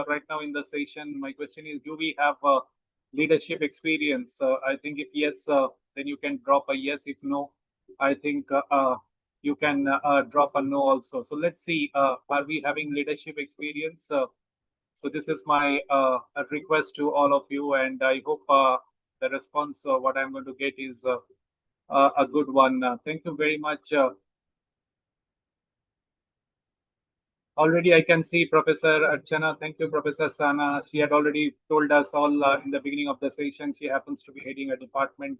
right now in the session, my question is, do we have leadership experience? I think if yes, then you can drop a yes. If no, I think you can drop a no also. So let's see, are we having leadership experience? So this is my request to all of you, and I hope the response what I'm going to get is a good one. Thank you very much. Already I can see Professor Archana. Thank you, Professor Sana. She had already told us all in the beginning of the session. She happens to be heading a department.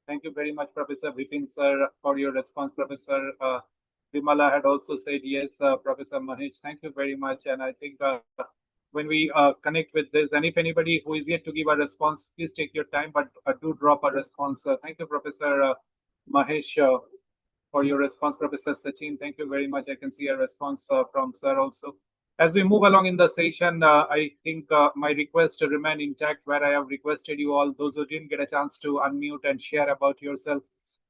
Thank you very much, Professor Vipin, sir, for your response. Professor Vimala had also said yes. Professor Mahesh, thank you very much. And I think when we connect with this, and if anybody who is yet to give a response, please take your time, but do drop a response. Thank you, Professor Mahesh, for your response. Professor Sachin, thank you very much. I can see a response from sir also. As we move along in the session, I think my request to remain intact, where I have requested you all, those who didn't get a chance to unmute and share about yourself,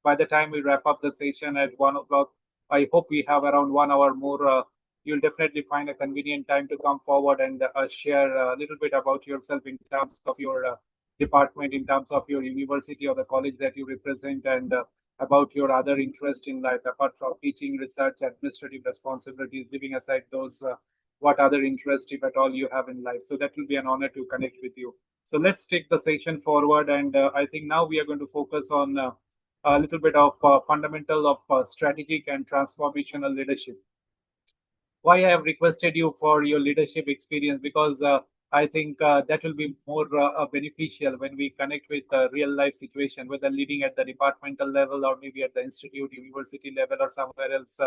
by the time we wrap up the session at 1 o'clock, I hope we have around 1 hour more. You'll definitely find a convenient time to come forward and share a little bit about yourself in terms of your department, in terms of your university or the college that you represent, and about your other interest in life, apart from teaching, research, administrative responsibilities, leaving aside those, what other interest, if at all, you have in life. So that will be an honor to connect with you. So let's take the session forward, and I think now we are going to focus on a little bit of fundamental of strategic and transformational leadership. Why I have requested you for your leadership experience, because I think that will be more beneficial when we connect with real life situation, whether leading at the departmental level or maybe at the institute, university level, or somewhere else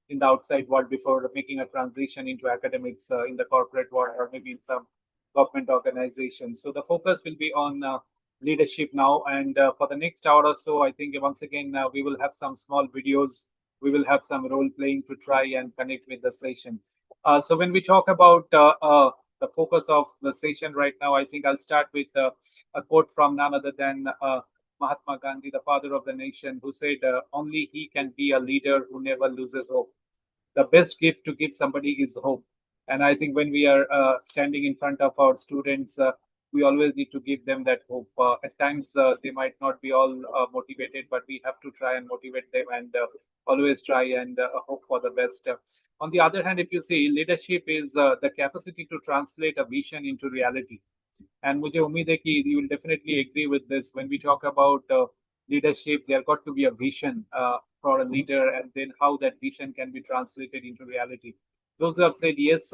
in the outside world before making a transition into academics in the corporate world or maybe in some government organization. So the focus will be on leadership now, and for the next hour or so, I think once again we will have some small videos, we will have some role playing to try and connect with the session. So when we talk about the focus of the session right now, I think I'll start with a quote from none other than Mahatma Gandhi, the father of the nation, who said, only he can be a leader who never loses hope. The best gift to give somebody is hope. And I think when we are standing in front of our students, we always need to give them that hope. At times, they might not be all motivated, but we have to try and motivate them and always try and hope for the best. On the other hand, if you see, leadership is the capacity to translate a vision into reality. And मुझे उम्मीद है कि you will definitely agree with this. When we talk about leadership, there got to be a vision for a leader, and then how that vision can be translated into reality. Those who have said yes,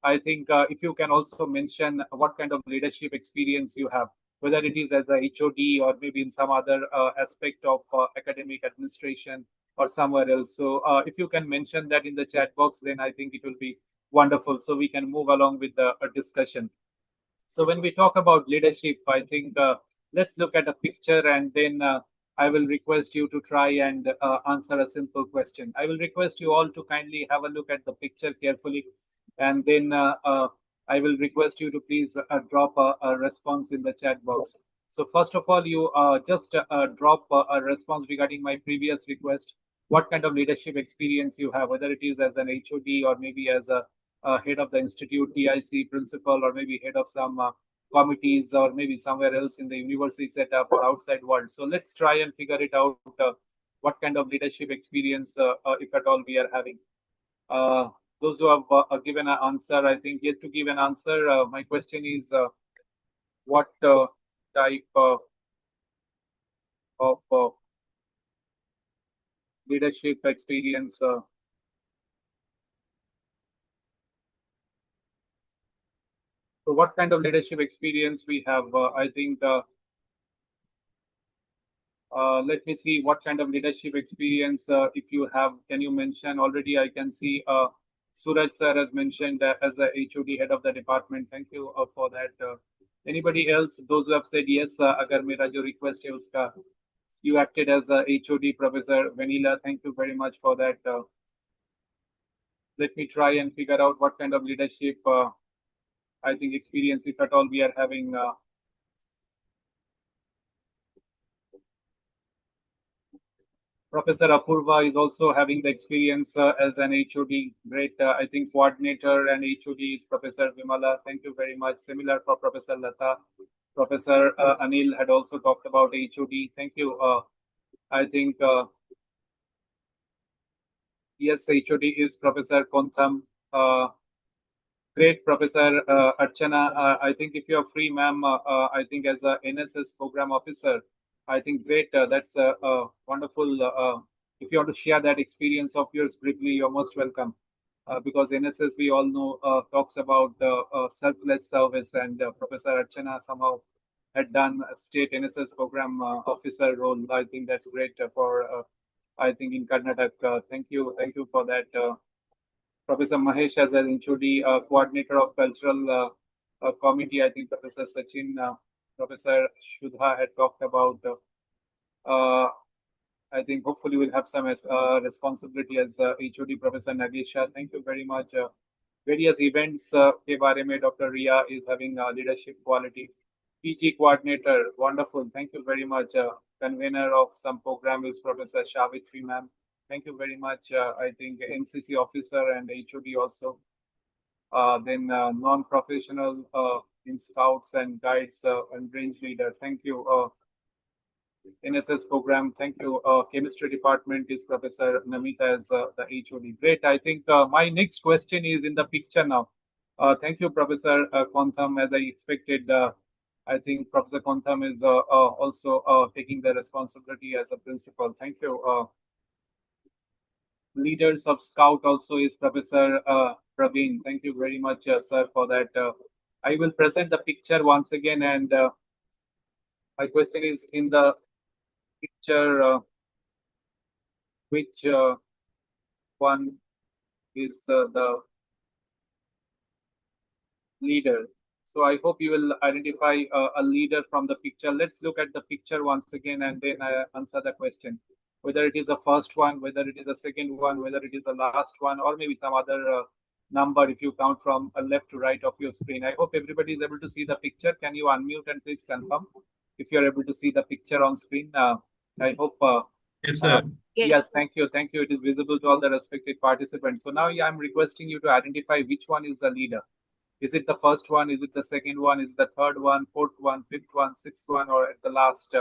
I think if you can also mention what kind of leadership experience you have, whether it is as a HOD or maybe in some other aspect of academic administration or somewhere else. So if you can mention that in the chat box, then I think it will be wonderful. So we can move along with the discussion. So when we talk about leadership, I think let's look at a picture, and then I will request you to try and answer a simple question. I will request you all to kindly have a look at the picture carefully, and then I will request you to please drop a response in the chat box. So first of all, you just drop a response regarding my previous request. What kind of leadership experience you have, whether it is as an HOD or maybe as a head of the institute, TIC principal, or maybe head of some committees, or maybe somewhere else in the university setup or outside world. So let's try and figure it out. What kind of leadership experience, if at all, we are having. Those who have given an answer, I think yet to give an answer. My question is, what type of leadership experience? So what kind of leadership experience we have? I think let me see what kind of leadership experience if you have. Can you mention already? I can see Suraj sir has mentioned as a HOD, head of the department. Thank you for that. Anybody else? Those who have said yes, agar mera jo request hai uska, you acted as a HOD, Professor Vanilla. Thank you very much for that. Let me try and figure out what kind of leadership I think experience, if at all, we are having. Professor Apurva is also having the experience as an HOD. Great, I think coordinator and HOD is Professor Vimala. Thank you very much. Similar for Professor Lata. Professor Anil had also talked about HOD. Thank you. I think yes, HOD is Professor Kontham. Great, Professor Archana. I think if you're free, ma'am, I think as a NSS program officer, I think great. That's wonderful. If you want to share that experience of yours briefly, you're most welcome. Because NSS, we all know, talks about selfless service, and Professor Archana somehow had done a state NSS program officer role. I think that's great for, I think, in Karnataka. Thank you for that. Professor Mahesh as an HOD, coordinator of cultural committee. I think Professor Sachin, Professor Shudha had talked about. I think hopefully we'll have some responsibility as HOD. Professor Nagesha, thank you very much. Various events के बारे में Dr. Ria is having leadership quality. PG coordinator, wonderful. Thank you very much. Convener of some program is Professor Shavitri ma'am. Thank you very much. I think NCC officer and HOD also. Then non-professional in scouts and guides and range leader. Thank you. NSS program. Thank you. Chemistry department is Professor Namita as the HOD. Great. I think my next question is in the picture now. Thank you, Professor Kontham. As I expected, I think Professor Kontham is also taking the responsibility as a principal. Thank you. Leaders of Scout also is Professor Praveen. Thank you very much, sir, for that. I will present the picture once again, and my question is in the picture, which one is the leader? So I hope you will identify a leader from the picture. Let's look at the picture once again, and then I answer the question. Whether it is the first one, whether it is the second one, whether it is the last one, or maybe some other number if you count from left to right of your screen. I hope everybody is able to see the picture. Can you unmute and please confirm if you are able to see the picture on screen? I hope. Yes, sir. Yes, thank you. Thank you. It is visible to all the respected participants. So now I'm requesting you to identify which one is the leader. Is it the first one? Is it the second one? Is it the third one, fourth one, fifth one, sixth one, or at the last,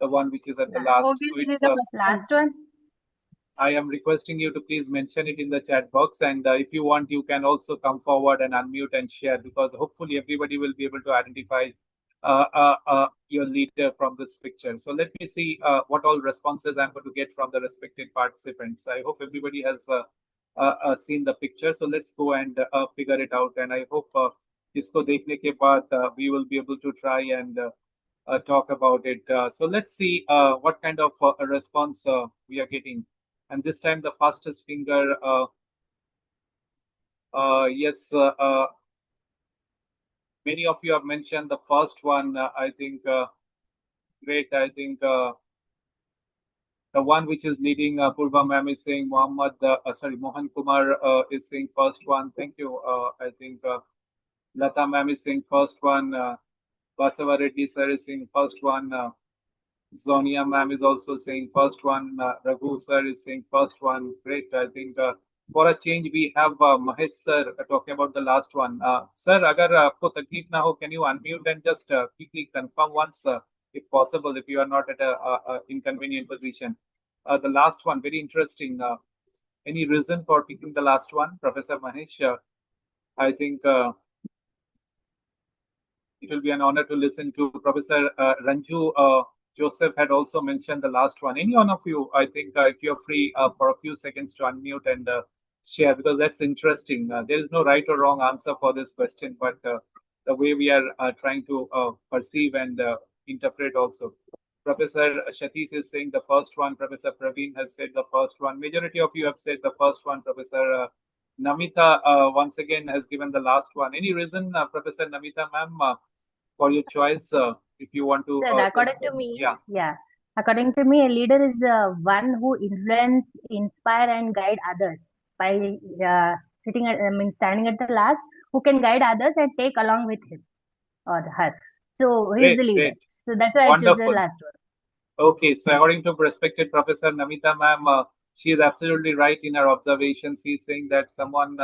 the one which is at the last? Obviously, so it's the last one. I am requesting you to please mention it in the chat box, and if you want, you can also come forward and unmute and share, because hopefully everybody will be able to identify your leader from this picture. So let me see what all responses I'm going to get from the respected participants. I hope everybody has seen the picture. So let's go and figure it out. And I hope isko dekhne ke baad we will be able to try and talk about it. So let's see what kind of a response we are getting. And this time the fastest finger, yes, many of you have mentioned the first one. I think great. I think the one which is leading Purva ma'am is saying Mohan Kumar is saying first one. Thank you. I think Lata ma'am is saying first one. Basava Reddy sir is saying first one. Zonia ma'am is also saying first one. Raghu sir is saying first one. Great. I think for a change we have Mahesh sir talking about the last one. Sir, agar aapko takleef na ho, can you unmute and just quickly confirm once, if possible, if you are not at a inconvenient position. The last one, very interesting. Any reason for picking the last one, Professor Mahesh? I think it will be an honor to listen to Professor Ranju. Joseph had also mentioned the last one. Any one of you, I think, if you're free for a few seconds to unmute and share, because that's interesting. There is no right or wrong answer for this question, but the way we are trying to perceive and interpret also. Professor Shatish is saying the first one. Professor Praveen has said the first one. Majority of you have said the first one. Professor Namita once again has given the last one. Any reason, Professor Namita ma'am, for your choice? If you want to, Sir, according to me, according to me, a leader is one who influence, inspire, and guide others by standing at the last, who can guide others and take along with him or her. So he is the leader. Great. So that's why I choose the last one. Okay, so according to respected Professor Namita ma'am, she is absolutely right in her observation. She is saying that someone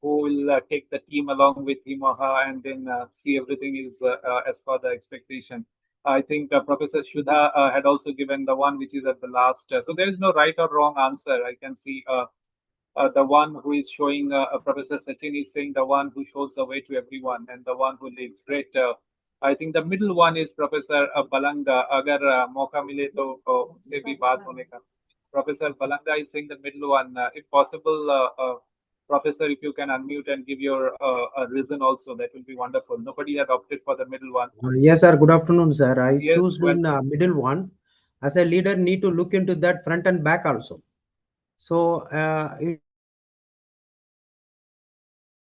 who will take the team along with him or her and then see everything is as per the expectation. I think Professor Shudha had also given the one which is at the last. So there is no right or wrong answer. I can see the one who is showing Professor Sachin is saying the one who shows the way to everyone and the one who leads. Great. I think the middle one is Professor Balanga. अगर मौका मिले तो उससे भी बात होने का. Professor Balanga is saying the middle one. If possible, Professor, if you can unmute and give your a reason also, that will be wonderful. Nobody had opted for the middle one. Yes, sir. Good afternoon, sir. I Yes, choose in welcome. middle one. As a leader, need to look into that front and back also. So if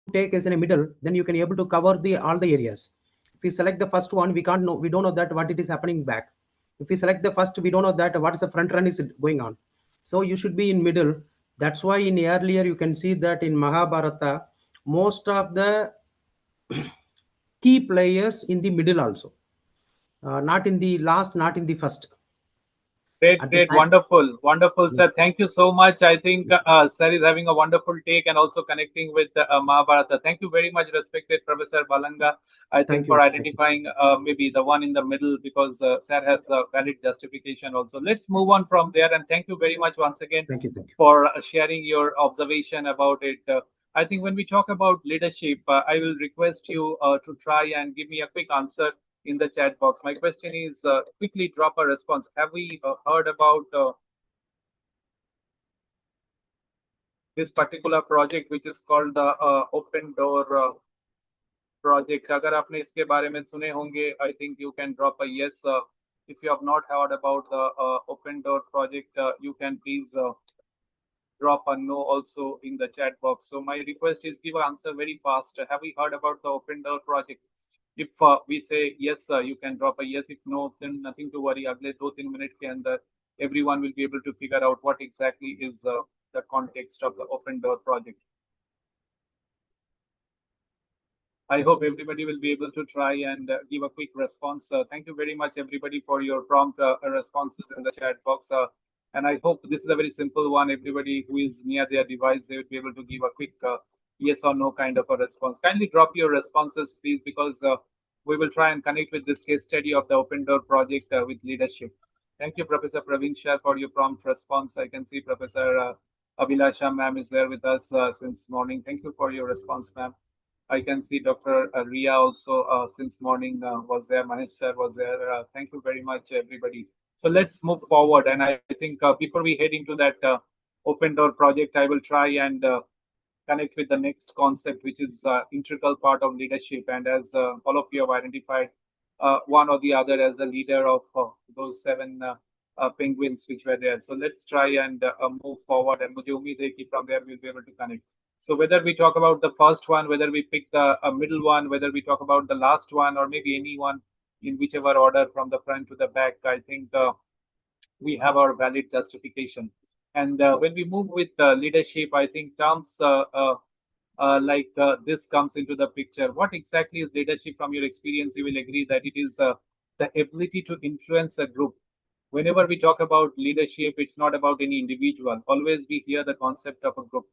you take as in a middle, then you can able to cover the all the areas. If we select the first one, we can't know. We don't know that what it is happening back. If we select the first, we don't know that what is the front run is going on. So you should be in middle. That's why in earlier you can see that in Mahabharata, most of the key players in the middle also, not in the last, not in the first. Great, At the great, time, wonderful, wonderful, sir. yes. Thank you so much. I think sir is having a wonderful take and also connecting with Mahabharata. Thank you very much, respected Professor Balanga. I think Thank for you. Thank you. identifying maybe the one in the middle because sir has a valid justification also. Let's move on from there and thank you very much once again Thank you. Thank you. for sharing your observation about it. I think when we talk about leadership, I will request you to try and give me a quick answer in the chat box. My question is quickly drop a response. Have we heard about this particular project which is called the Open Door project? अगर आपने इसके बारे में सुने होंगे, I think you can drop a yes. If you have not heard about the Open Door project, you can please drop a no also in the chat box. So my request is give an answer very fast. Have we heard about the Open Door project? If we say yes, you can drop a yes. If no, then nothing to worry. अगले 2-3 minute के अंदर everyone will be able to figure out what exactly is the context of the Open Door project. I hope everybody will be able to try and give a quick response. Thank you very much, everybody, for your prompt responses in the chat box. And I hope this is a very simple one. Everybody who is near their device, they will be able to give a quick yes or no kind of a response. Kindly drop your responses, please, because we will try and connect with this case study of the Open Door project with leadership. Thank you, Professor Praveen Shah, for your prompt response. I can see Professor Abhilasha ma'am is there with us since morning. Thank you for your response, ma'am. I can see Dr. Ria also since morning was there. Mahesh sir was there. Thank you very much, everybody. So let's move forward. And I think before we head into that Open Door project, I will try and connect with the next concept, which is integral part of leadership. And as all of you have identified, one or the other as the leader of those 7 penguins which were there. So let's try and move forward. And mujhe umeed hai ki from there we'll be able to connect. So whether we talk about the first one, whether we pick the middle one, whether we talk about the last one, or maybe any one in whichever order from the front to the back, I think we have our valid justification. And when we move with leadership, I think terms like this comes into the picture. What exactly is leadership from your experience? You will agree that it is the ability to influence a group. Whenever we talk about leadership, it's not about any individual. Always we hear the concept of a group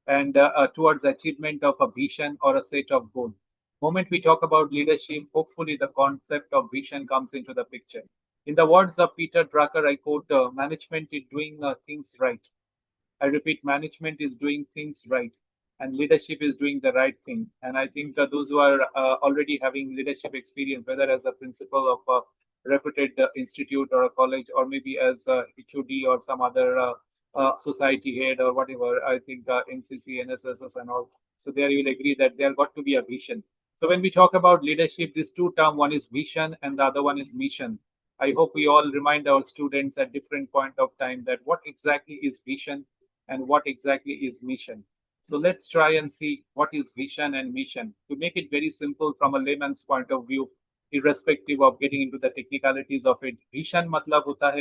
and towards achievement of a vision or a set of goals. Moment we talk about leadership, hopefully the concept of vision comes into the picture. In the words of Peter Drucker, I quote, management is doing things right. I repeat, management is doing things right and leadership is doing the right thing. And I think those who are already having leadership experience, whether as a principal of a reputed institute or a college, or maybe as a HOD or some other society head or whatever, I think NCC, NSS and all. So there you will agree that there got to be a vision. So when we talk about leadership, these two terms, one is vision and the other one is mission. I hope we all remind our students at different point of time that what exactly is vision and what exactly is mission. So let's try and see what is vision and mission. To make it very simple from a layman's point of view, irrespective of getting into the technicalities of it, vision matlab hota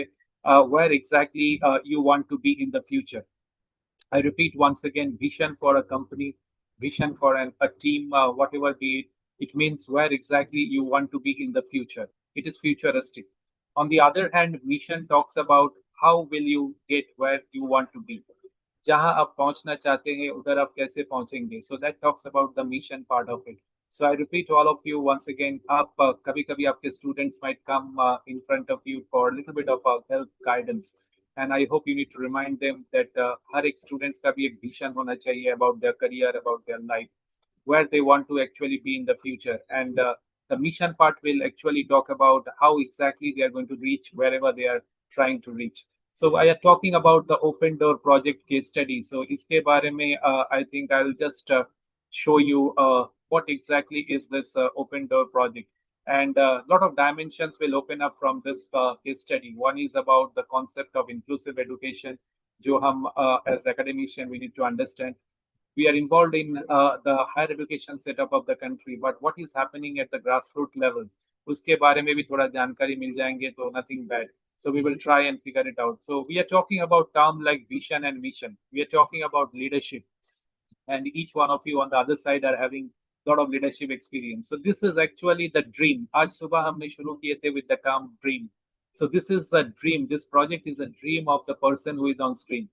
hai where exactly you want to be in the future. I repeat once again, vision for a company, vision for a team, whatever be it, it means where exactly you want to be in the future. It is futuristic. On the other hand, mission talks about how will you get where you want to be. जहां आप पहुंचना चाहते हैं उधर आप कैसे पहुंचेंगे. So that talks about the mission part of it. So I repeat to all of you once again, आप कभी-कभी आपके students might come in front of you for a little bit of help, guidance, and I hope you need to remind them that हर एक students का भी एक vision होना चाहिए about their career, about their life, where they want to actually be in the future. And the mission part will actually talk about how exactly they are going to reach wherever they are trying to reach. So I am talking about the open door project case study. So iske bare mein, I think I will just show you what exactly is this open door project. And a lot of dimensions will open up from this case study. One is about the concept of inclusive education, jo hum as academician we need to understand. We are involved in the higher education setup of the country, but what is happening at the grassroots level, उसके बारे में भी थोड़ा जानकारी मिल जाएंगे तो nothing bad. So we will try and figure it out. So we are talking about term like vision and mission. We are talking about leadership, and each one of you on the other side are having a lot of leadership experience. So this is actually the dream. आज सुबह हमने शुरू किए थे with the term dream. So this is a dream. This project is a dream of the person who is on screen.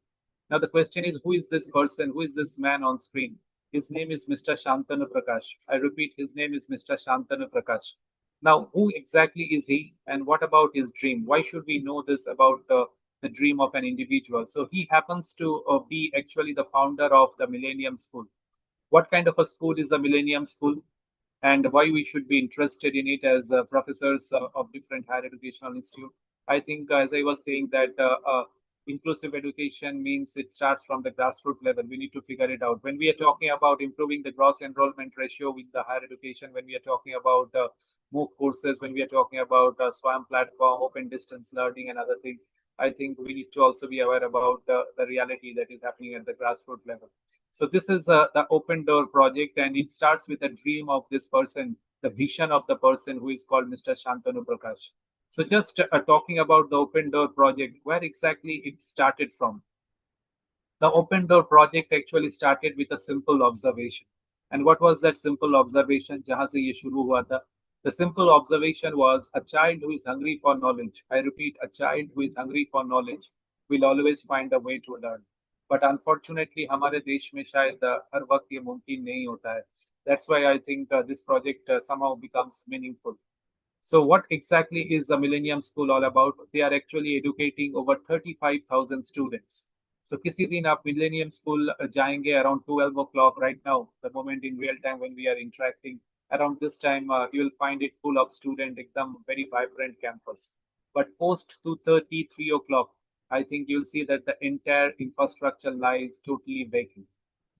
Now the question is, who is this person? Who is this man on screen? His name is Mr. Shantanu Prakash. I repeat, his name is Mr. Shantanu Prakash. Now, who exactly is he, and what about his dream? Why should we know this about the dream of an individual? So he happens to be actually the founder of the Millennium School. What kind of a school is the Millennium School, and why we should be interested in it as professors of different higher educational institutes? I think, as I was saying, that inclusive education means it starts from the grassroots level. We need to figure it out. When we are talking about improving the gross enrollment ratio with the higher education, when we are talking about MOOC courses, when we are talking about SWAM platform, open distance learning and other things, I think we need to also be aware about the reality that is happening at the grassroots level. So this is the open door project, and it starts with a dream of this person, the vision of the person who is called Mr. Shantanu Prakash. So just talking about the open door project, where exactly it started from. The open door project actually started with a simple observation. And what was that simple observation? Jahan se ye shuru hua tha. The simple observation was a child who is hungry for knowledge. I repeat, a child who is hungry for knowledge will always find a way to learn. But unfortunately, हमारे देश में शायद हर वक्त ये मुमकिन नहीं होता है. That's why I think this project somehow becomes meaningful. So what exactly is the Millennium School all about? They are actually educating over 35,000 students. So किसी दिन आप Millennium School जाएंगे around 12 o'clock right now, the moment in real time when we are interacting. Around this time, you will find it full of students, एकदम very vibrant campus. But post 2:30, 3 o'clock, I think you'll see that the entire infrastructure lies totally vacant.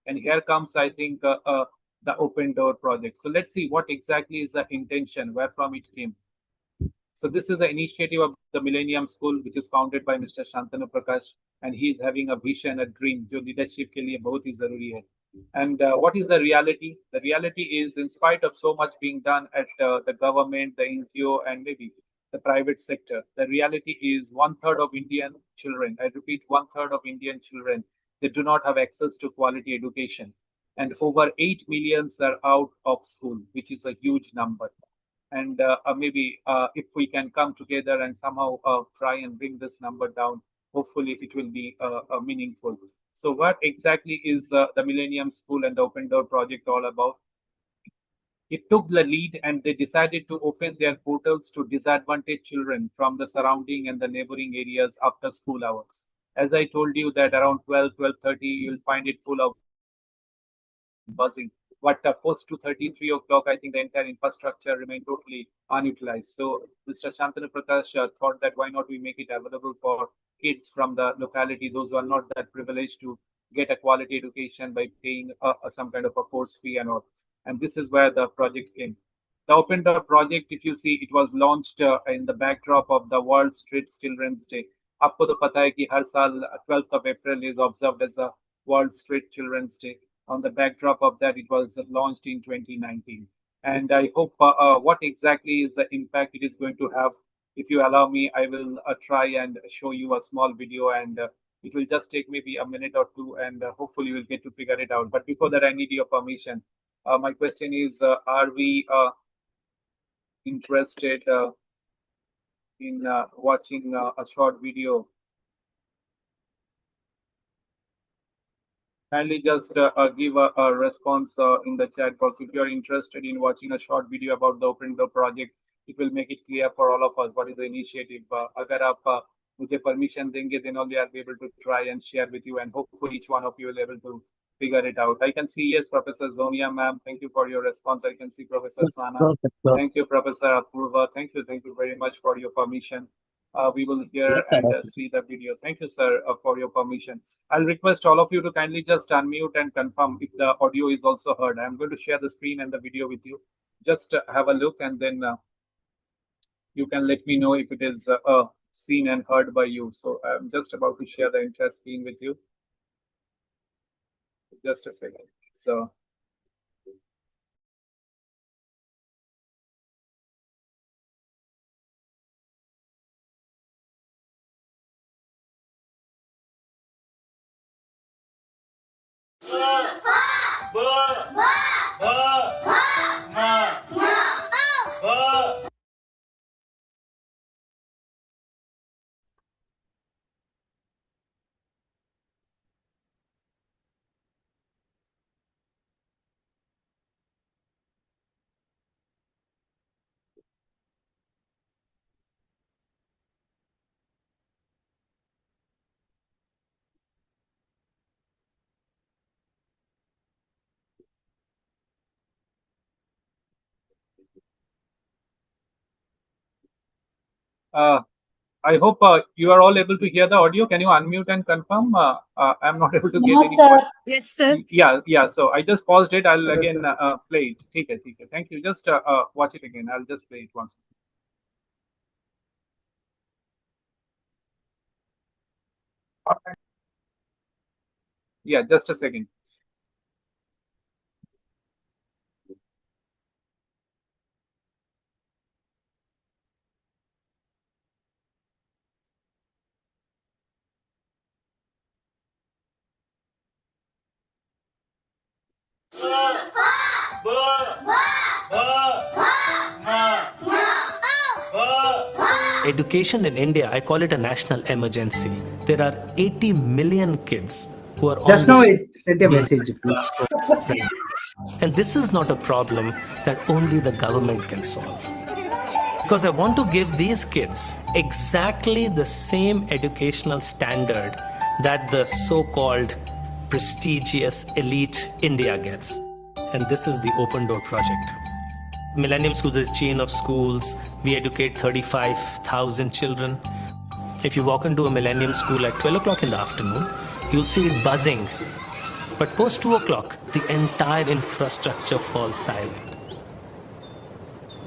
And here comes, I think, the open door project. So let's see what exactly is the intention, where from it came. So this is the initiative of the Millennium School, which is founded by Mr. Shantanu Prakash, and he is having a vision, a dream, जो leadership के लिए बहुत ही जरूरी है. And what is the reality? The reality is, in spite of so much being done at the government, the NGO, and maybe the private sector, the reality is 1/3 of Indian children, I repeat, 1/3 of Indian children, they do not have access to quality education. And over 8 million are out of school, which is a huge number. And maybe if we can come together and somehow try and bring this number down, hopefully it will be meaningful. So what exactly is the Millennium School and the Open Door Project all about? It took the lead and they decided to open their portals to disadvantaged children from the surrounding and the neighboring areas after school hours. As I told you that around 12, 12:30, you'll find it full of buzzing. But post 2:30, 3 o'clock, I think the entire infrastructure remained totally unutilized. So Mr. Shantanu Prakash thought that why not we make it available for kids from the locality, those who are not that privileged to get a quality education by paying some kind of a course fee and all. And this is where the project came. The Open Door project, if you see, it was launched in the backdrop of the World Street Children's Day. आपको तो पता है कि हर साल 12th of April is observed as a World Street Children's Day. On the backdrop of that, it was launched in 2019. And I hope what exactly is the impact it is going to have. If you allow me, I will try and show you a small video, and it will just take maybe a minute or two, and hopefully you'll get to figure it out. But before that, I need your permission. My question is, are we interested in watching a short video. Kindly just give a response in the chat box if you are interested in watching a short video about the Open Door project. It will make it clear for all of us what is the initiative. अगर आप मुझे permission देंगे, then only I'll be able to try and share with you, and hopefully each one of you will be able to figure it out. I can see, yes, Professor Zonia, ma'am. Thank you for your response. I can see Professor Sana. Perfect, perfect. Thank you, Professor Apurva. Thank you very much for your permission. We will hear Yes, sir, and yes, sir. see the video. Thank you, sir, for your permission. I'll request all of you to kindly just unmute and confirm if the audio is also heard. I'm going to share the screen and the video with you. Just have a look, and then you can let me know if it is seen and heard by you. So I'm just about to share the entire screen with you. Just a second. So. I hope you are all able to hear the audio. Can you unmute and confirm? I'm not able to get any. sir. Yes, sir. Yeah. So I just paused it. I'll again play it. ठीक है. Thank you. Just watch it again. I'll just play it once. Yeah, just a second. Education in India, I call it a national emergency. There are 80 million kids who are Just on now this. it sent a message, please. And this is not a problem that only the government can solve. Because I want to give these kids exactly the same educational standard that the so-called prestigious elite India gets. And this is the Open Door Project. Millennium Schools is a chain of schools. We educate 35,000 children. If you walk into a Millennium School at 12 o'clock in the afternoon, you'll see it buzzing. But post 2 o'clock, the entire infrastructure falls silent.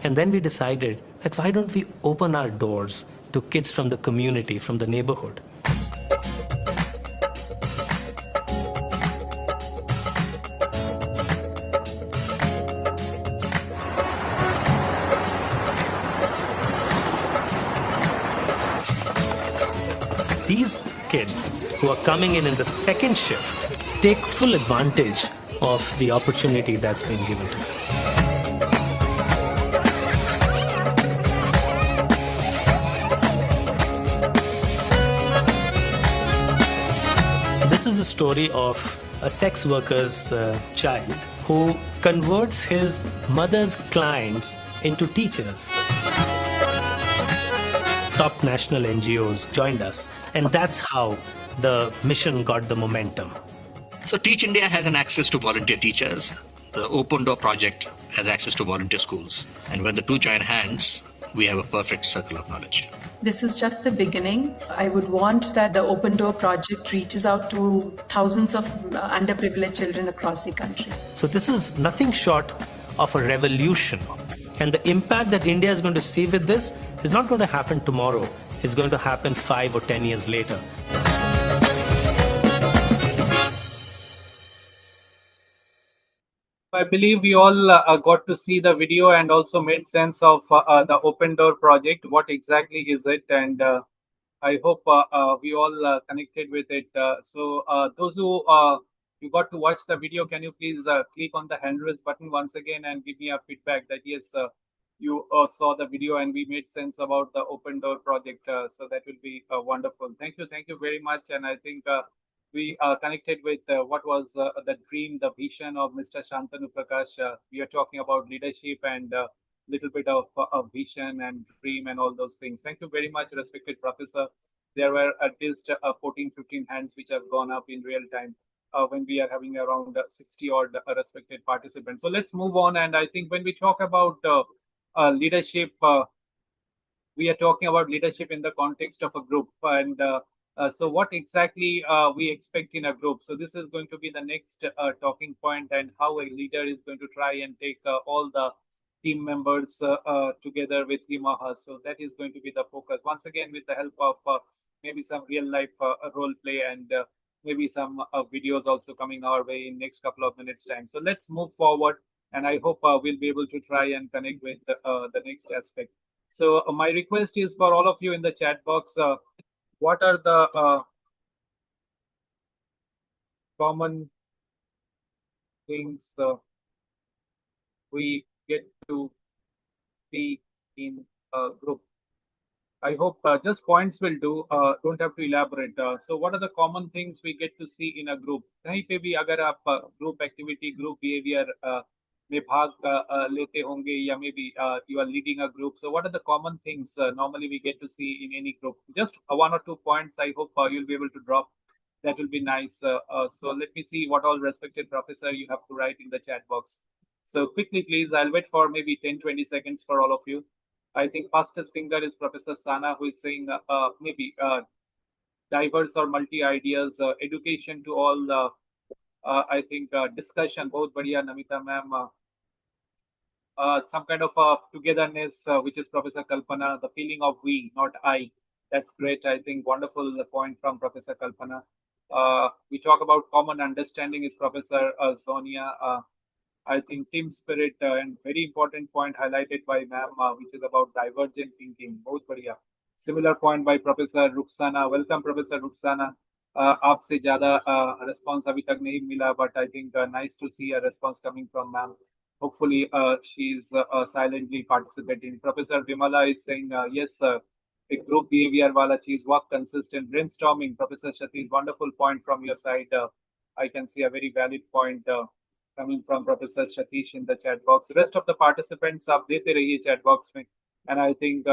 And then we decided that why don't we open our doors to kids from the community, from the neighborhood. These kids who are coming in the second shift take full advantage of the opportunity that's been given to them. This is the story of a sex worker's child who converts his mother's clients into teachers. Top national NGOs joined us, and that's how the mission got the momentum. So Teach India has an access to volunteer teachers. The Open Door Project has access to volunteer schools. And when the two join hands, we have a perfect circle of knowledge. This is just the beginning. I would want that the Open Door Project reaches out to thousands of underprivileged children across the country. So this is nothing short of a revolution. And the impact that India is going to see with this is not going to happen tomorrow. It's going to happen 5 or 10 years later. I believe we all got to see the video and also made sense of the Open Door project. What exactly is it? And I hope we all connected with it. So those who you got to watch the video, can you please click on the hand raise button once again and give me a feedback that yes, you saw the video and we made sense about the open door project. So that will be wonderful. Thank you very much. And I think we connected with what was the dream, the vision of Mr. Shantanu Prakash. We are talking about leadership and little bit of vision and dream and all those things. Thank you very much, respected professor. There were at least 14, 15 hands which have gone up in real time when we are having around 60 odd respected participants. So let's move on. And I think when we talk about leadership, we are talking about leadership in the context of a group. And so what exactly we expect in a group? So this is going to be the next talking point, and how a leader is going to try and take all the team members together with him or her. So that is going to be the focus. Once again, with the help of maybe some real life role play and maybe some videos also coming our way in next couple of minutes time. So let's move forward. And I hope we'll be able to try and connect with the next aspect. So my request is for all of you in the chat box, what are the common things we get to see in a group? I hope just points will do. Don't have to elaborate. So what are the common things we get to see in a group? कहीं पे भी अगर आप group activity, group behavior में भाग लेते होंगे, या maybe you are leading a group. So what are the common things normally we get to see in any group? Just one or two points. I hope you'll be able to drop. That will be nice. So let me see what all respected professor you have to write in the chat box. So quickly, please. I'll wait for maybe 10-20 seconds for all of you. I think fastest finger is Professor Sana, who is saying maybe diverse or multi ideas, education to all. I think discussion, both badhiya, Namita ma'am. Some kind of togetherness, which is Professor Kalpana, the feeling of we, not I. That's great. I think wonderful point from Professor Kalpana. We talk about common understanding is Professor Sonia. I think team spirit and very important point highlighted by ma'am, which is about divergent thinking. Both बढ़िया. Similar point by Professor Ruxana. Welcome, Professor Ruxana. आपसे ज़्यादा response अभी तक नहीं मिला, but I think nice to see a response coming from ma'am. Hopefully, she's silently participating. Professor Vimala is saying yes. A group behavior wala cheese, work consistent brainstorming. Professor Shatish, wonderful point from your side. I can see a very valid point. Coming from Professor Satish in the chat box. Rest of the participants आप देते रहिए chat box में. And I think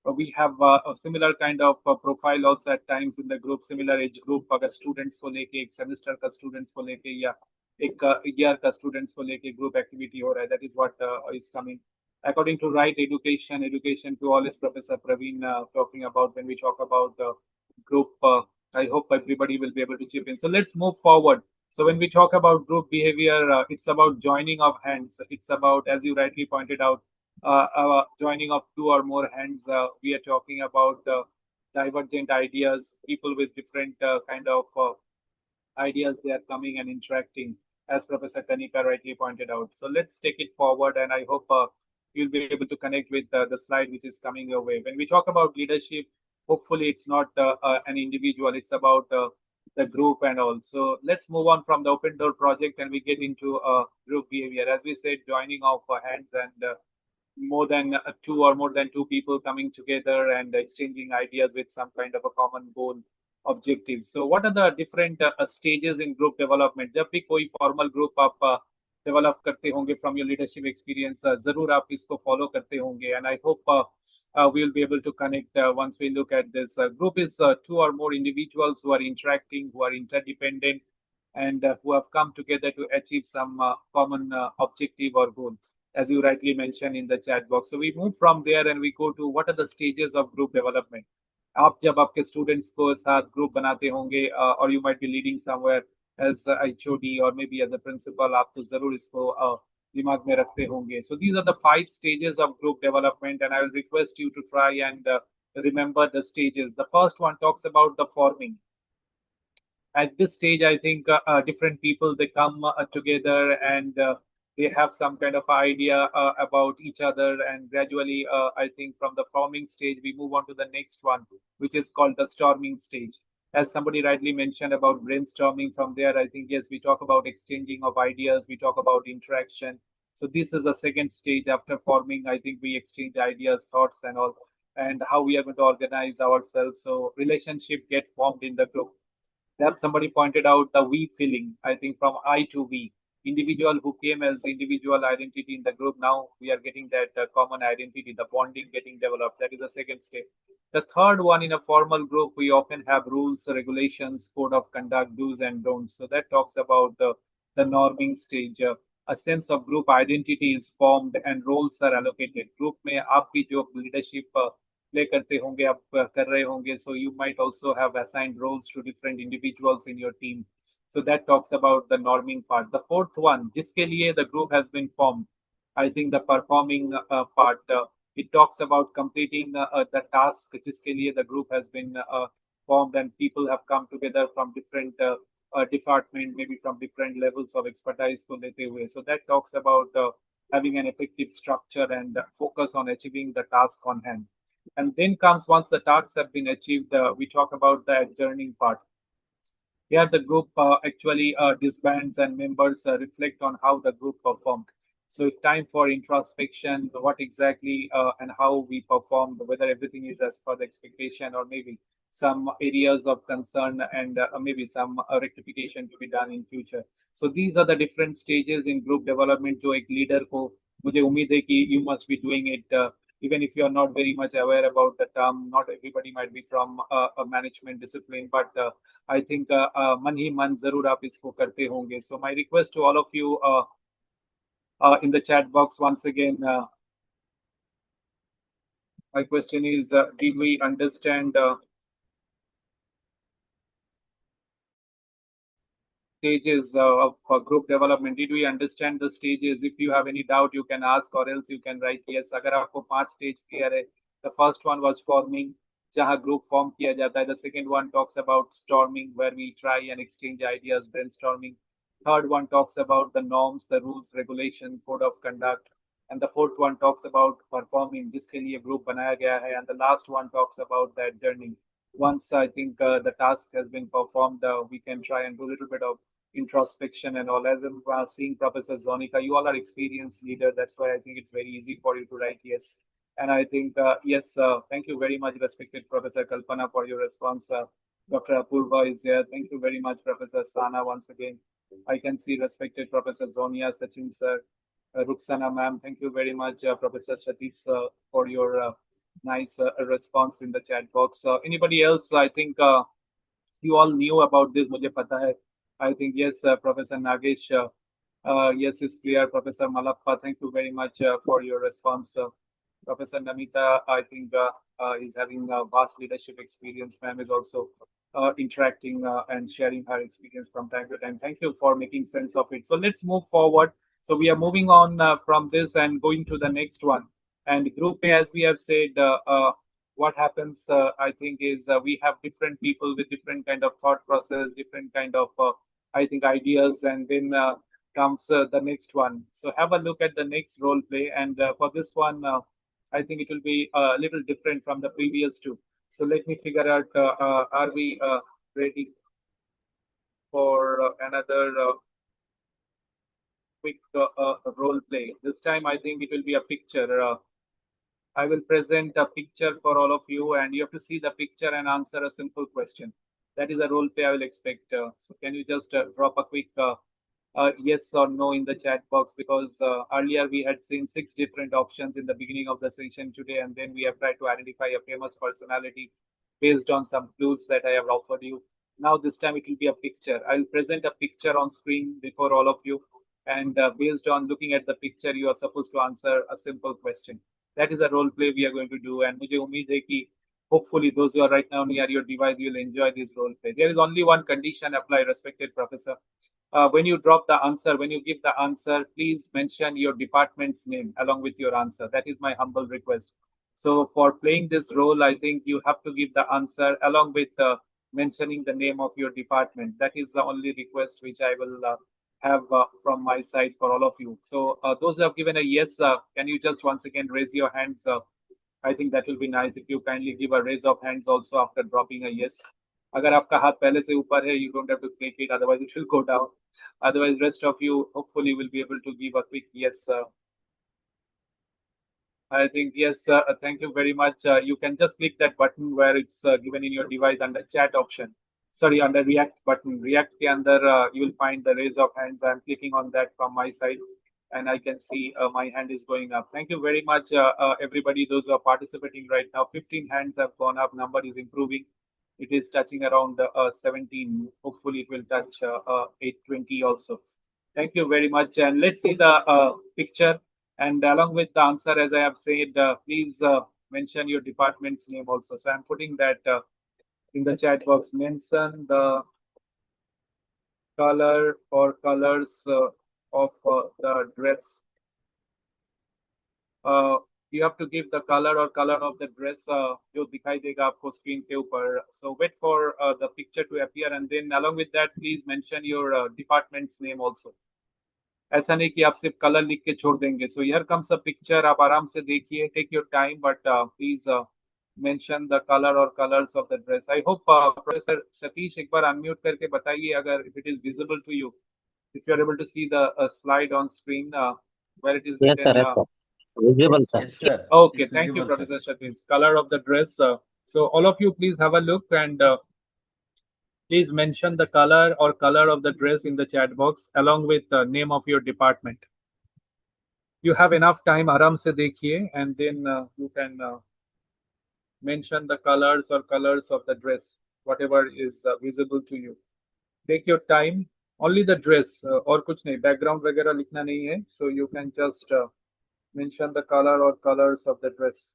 we have a similar kind of profile also at times in the group, similar age group. अगर students को लेके एक semester का students को लेके या एक year का students को लेके group activity हो रहा है. That is what is coming. According to right education, education to all is Professor Praveen talking about when we talk about group. I hope everybody will be able to chip in. So let's move forward. So when we talk about group behavior, it's about joining of hands. It's about, as you rightly pointed out, joining of two or more hands. We are talking about divergent ideas, people with different kind of ideas. They are coming and interacting, as Professor Kanika rightly pointed out. So let's take it forward, and I hope you'll be able to connect with the slide which is coming your way. When we talk about leadership, hopefully it's not an individual. It's about the group and all. So let's move on from the open door project and we get into group behavior. As we said, joining of hands and more than two people coming together and exchanging ideas with some kind of a common goal objective. So what are the different stages in group development? जब भी कोई formal group आप develop करते होंगे from your leadership experience, जरूर आप इसको follow करते होंगे. And I hope we will be able to connect once we look at this. Group is two or more individuals who are interacting, who are interdependent, and who have come together to achieve some common objective or goal, as you rightly mentioned in the chat box. So we move from there and we go to what are the stages of group development. आप जब आपके students को साथ group बनाते होंगे और you might be leading somewhere as HOD और maybe as a principal, आप तो जरूर इसको दिमाग में रखते होंगे. So these are the 5 stages of group development, and I will request you to try and remember the stages. The first one talks about the forming. At this stage, I think different people, they come together and they have some kind of idea about each other, and gradually I think from the forming stage we move on to the next one, which is called the storming stage. As somebody rightly mentioned about brainstorming, from there I think yes, we talk about exchanging of ideas, we talk about interaction. So this is the second stage after forming. I think we exchange ideas, thoughts, and all, and how we are going to organize ourselves. So relationship get formed in the group. That somebody pointed out the we feeling. I think from I to we. Individual who came as individual identity in the group, now we are getting that common identity, the bonding getting developed. That is the second step. The third one, in a formal group, we often have rules, regulations, code of conduct, do's and don'ts. So that talks about the norming stage. A sense of group identity is formed and roles are allocated. Group में आप भी जो leadership play करते होंगे, आप कर रहे होंगे. So you might also have assigned roles to different individuals in your team. So that talks about the norming part. The fourth one, जिसके लिए the group has been formed, I think the performing part. It talks about completing the task जिसके लिए the group has been formed and people have come together from different department, maybe from different levels of expertise को लेते हुए. So that talks about having an effective structure and focus on achieving the task on hand. And then comes, once the tasks have been achieved, we talk about the adjourning part. Here the group actually disbands and members reflect on how the group performed. So it's time for introspection, what exactly and how we performed, whether everything is as per the expectation or maybe some areas of concern and maybe some rectification to be done in future. So these are the different stages in group development जो एक leader को मुझे उम्मीद है कि you must be doing it even if you are not very much aware about the term. Not everybody might be from a management discipline, but I think मन ही मन जरूर आप इसको करते होंगे. So my request to all of you in the chat box once again, my question is, did we understand stages of group development? Did we understand the stages? If you have any doubt, you can ask, or else you can write yes. अगर आपको 5 stage clear है, the first one was forming, जहाँ group form किया जाता है. The second one talks about storming, where we try and exchange ideas, brainstorming. Third one talks about the norms, the rules, regulation, code of conduct. And the fourth one talks about performing, जिसके लिए group बनाया गया है. And the last one talks about that journey. Once I think the task has been performed, we can try and do a little bit of introspection and all. As I'm seeing Professor Zonika, you all are experienced leader. That's why I think it's very easy for you to write yes. And I think, yes, thank you very much, respected Professor Kalpana, for your response. Dr. Apurva is here. Thank you very much, Professor Sana, once again. I can see respected Professor Zonia, Sachin sir, Ruxana ma'am. Thank you very much, Professor Satish, for your nice response in the chat box. Anybody else? I think you all knew about this. मुझे पता है. I think yes, Professor Nagesh. Yes, it's clear. Professor Malappa, thank you very much for your response. Professor Namita, I think is having a vast leadership experience. Ma'am is also interacting and sharing her experience from time to time. Thank you for making sense of it. So let's move forward. So we are moving on from this and going to the next one. And group A, as we have said, what happens, I think, is we have different people with different kind of thought process, different kind of, I think, ideas, and then comes the next one. So have a look at the next role play. And for this one, I think it will be a little different from the previous two. So let me figure out, are we ready for another quick role play? This time, I think it will be a picture. I will present a picture for all of you, and you have to see the picture and answer a simple question. That is a role play I will expect. So can you just drop a quick yes or no in the chat box, because earlier we had seen 6 different options in the beginning of the session today, and then we have tried to identify a famous personality based on some clues that I have offered you. Now this time it will be a picture. I will present a picture on screen before all of you, and based on looking at the picture, you are supposed to answer a simple question. That is a role play we are going to do, and मुझे उम्मीद है कि hopefully those who are right now near your device, you will enjoy this role play. There is only one condition applied, respected professor. When you drop the answer, when you give the answer, please mention your department's name along with your answer. That is my humble request. So for playing this role, I think you have to give the answer along with mentioning the name of your department. That is the only request which I will have from my side for all of you. So those who have given a yes, can you just once again raise your hands? I think that will be nice if you kindly give a raise of hands also after dropping a yes. अगर आपका हाथ पहले से ऊपर है, you don't have to click it, otherwise it will go down. Otherwise, rest of you hopefully will be able to give a quick yes I think yes. Thank you very much. You can just click that button where it's given in your device under chat option. Sorry, under React button. React के अंदर you will find the raise of hands. I'm clicking on that from my side, and I can see my hand is going up. Thank you very much, everybody. Those who are participating right now. 15 hands have gone up. Number is improving. It is touching around 17. Hopefully, it will touch 820 also. Thank you very much. And let's see the picture. And along with the answer, as I have said, please mention your department's name also. So I'm putting that in the chat box. Mention the color or colors of the dress. You have to give the color or color of the dress जो दिखाई देगा आपको screen के ऊपर. So wait for the picture to appear, and then along with that, please mention your department's name also. ऐसा नहीं कि आप सिर्फ कलर लिख के छोड़ देंगे. So here comes a picture. आप आराम से देखिए. Take your time, but please mention the color or colors of the dress. I hope Professor Satish एक बार unmute करके बताइए अगर if it is visible to you. If you are able to see the slide on screen where it is Yes, sir. written. Yes, sir. Visible, sir. Yes, sir. Okay, It's thank you, visible, sir. Professor Satish. Color of the dress. So all of you, please have a look and please mention the color or color of the dress in the chat box along with the name of your department. You have enough time, aram se dekhiye, and then you can mention the colors or colors of the dress, whatever is visible to you. Take your time. Only the dress or kuch nahi, background वगैरह लिखना नहीं है. So you can just mention the color or colors of the dress.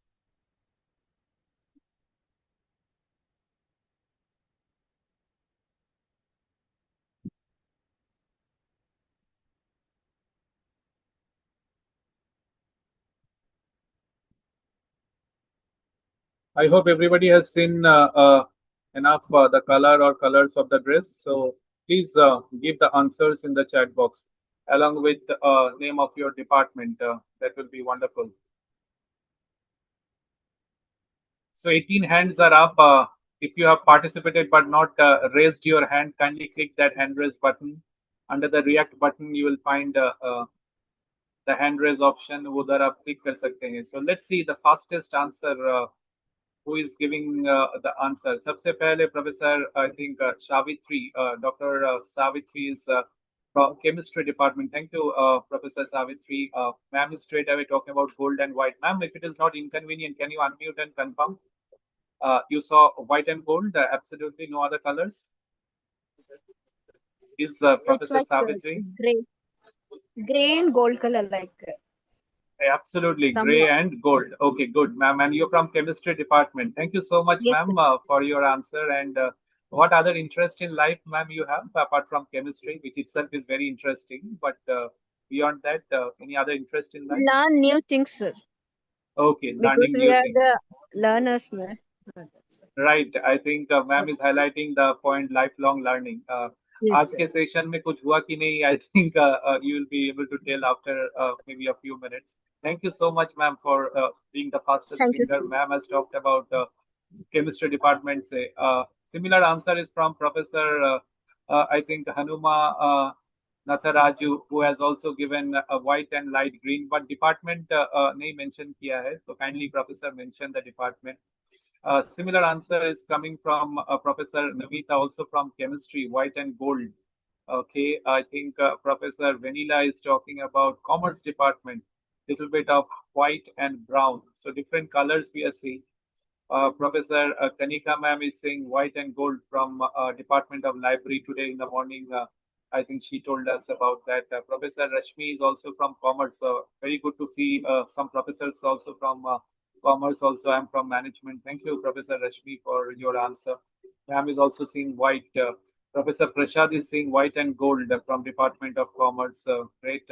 I hope everybody has seen enough the color or colors of the dress. So please give the answers in the chat box along with name of your department. That will be wonderful. So 18 hands are up. If you have participated but not raised your hand, kindly click that hand raise button. Under the react button, you will find the hand raise option. वो उधर आप click कर सकते हैं. So let's see the fastest answer. Who is giving the answer? सबसे पहले Professor, I think Savitri, Dr. Savitri is from Chemistry Department. Thank you, Professor Savitri. Ma'am is straight away talking about gold and white. Ma'am, if it is not inconvenient, can you unmute and confirm? You saw white and gold, absolutely no other colors? Is Professor like Savitri? Gray and gold color like. Absolutely, Some gray and gold. Okay, good, ma'am. And you're from Chemistry Department. Thank you so much, Yes, ma'am, for your answer. And what other interest in life, ma'am, you have apart from chemistry, which itself is very interesting. But beyond that, any other interest in life? learn new things, sir. Okay, Because learning we new are things. the learners, no? That's why. Right. I think ma'am is highlighting the point lifelong learning. Yes, आज sir. के session में कुछ हुआ कि नहीं? I think you will be able to tell after maybe a few minutes. Thank you so much, ma'am, for being the fastest Thank you, finger. sir. Ma'am has talked about chemistry department. Say similar answer is from Professor I think Hanuma Natharaju, who has also given a white and light green, but department नहीं mention किया है. So kindly, Professor, mention the department. Similar answer is coming from Professor Navita, also from chemistry, white and gold. Okay, I think Professor Vanilla is talking about commerce department, little bit of white and brown. So different colors we are seeing. Professor Kanika ma'am is saying white and gold from Department of Library today in the morning. I think she told us about that. Professor Rashmi is also from commerce. Very good to see some professors also from commerce. Also, I'm from management. Thank you, Professor Rashmi, for your answer. Ma'am is also seeing white. Professor Prashad is seeing white and gold from Department of Commerce. Great.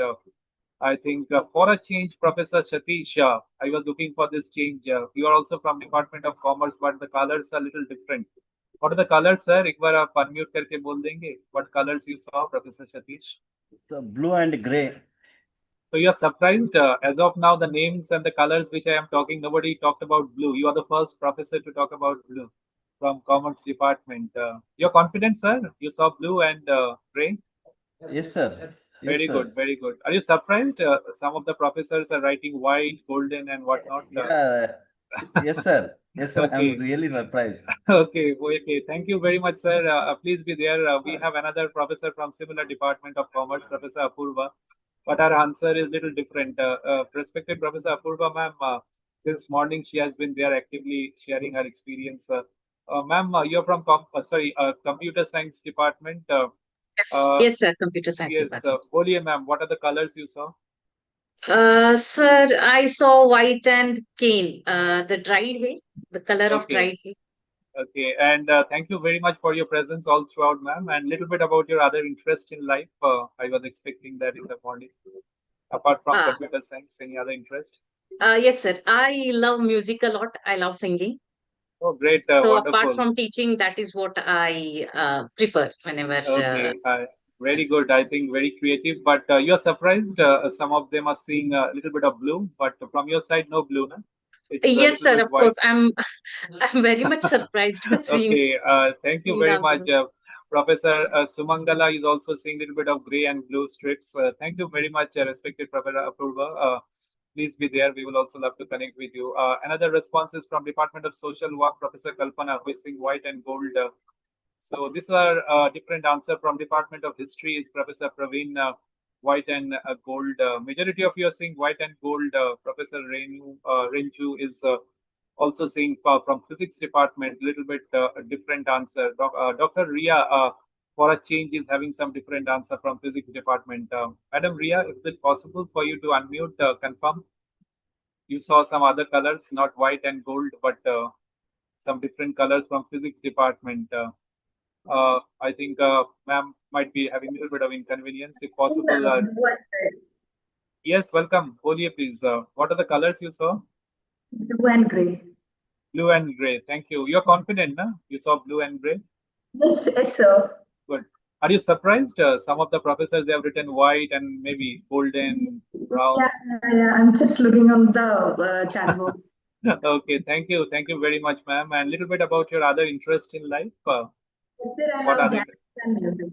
I think for a change, Professor Satish, I was looking for this change. You are also from Department of Commerce, but the colors are a little different. What are the colors, sir? एक बार आप unmute करके बोल देंगे. What colors you saw, Professor Satish? The blue and gray. So you are surprised. As of now, the names and the colors which I am talking, nobody talked about blue. You are the first professor to talk about blue from Commerce Department. You're confident, sir? You saw blue and gray? Yes, sir. Very sir. good, very good. Are you surprised? Some of the professors are writing white, golden, and whatnot. Yeah. Yes, sir. Yes, sir. Okay. I'm really surprised. Okay, okay. Thank you very much, sir. Please be there. We have another professor from similar department of commerce, Professor Apurva, but our answer is little different. Respected Professor Apurva, ma'am, since morning she has been there actively sharing her experience. Ma'am, you're from computer science department. Yes, sir, computer science Yes, department. Boliye, ma'am. What are the colors you saw? Sir, I saw white and cane, the dried hay, the color of Okay. dried hay. Okay, and thank you very much for your presence all throughout, ma'am. And little bit about your other interest in life. I was expecting that in the morning. Apart from Ah. computer science, any other interest? Yes, sir. I love music a lot. I love singing. Oh, great! So Wonderful. apart from teaching, that is what I prefer whenever. Okay, very good. I think very creative. But you're surprised. Some of them are seeing a little bit of blue, but from your side, no blue, no? It's a Yes, little sir. bit Of white. course, I'm very much surprised seeing. Okay, thank you seeing very the much. answers. Professor Sumangala is also seeing a little bit of gray and blue strips. Thank you very much, respected Professor Apurva. Please be there. We will also love to connect with you. Another response is from Department of Social Work, Professor Kalpana, who is seeing white and gold. So these are different answer from Department of History is Professor Praveen, white and gold. Majority of you are seeing white and gold. Professor Renju is also seeing from Physics Department, little bit different answer. Dr. Ria, for a change, is having some different answer from Physics Department. Madam Ria, is it possible for you to unmute, confirm? You saw some other colors, not white and gold, but some different colors from Physics Department. I think ma'am might be having a little bit of inconvenience. If possible, yes, welcome. Boliye, please. What are the colors you saw? Blue and gray. Blue and gray. Thank you. You're confident, no? You saw blue and gray? Yes, yes, sir. Good. Are you surprised? Some of the professors, they have written white and maybe golden, brown. Yeah. I'm just looking on the chat box. Okay, thank you. Thank you very much, ma'am. And a little bit about your other interest in life. Yes, sir, I What love are they? dance and music.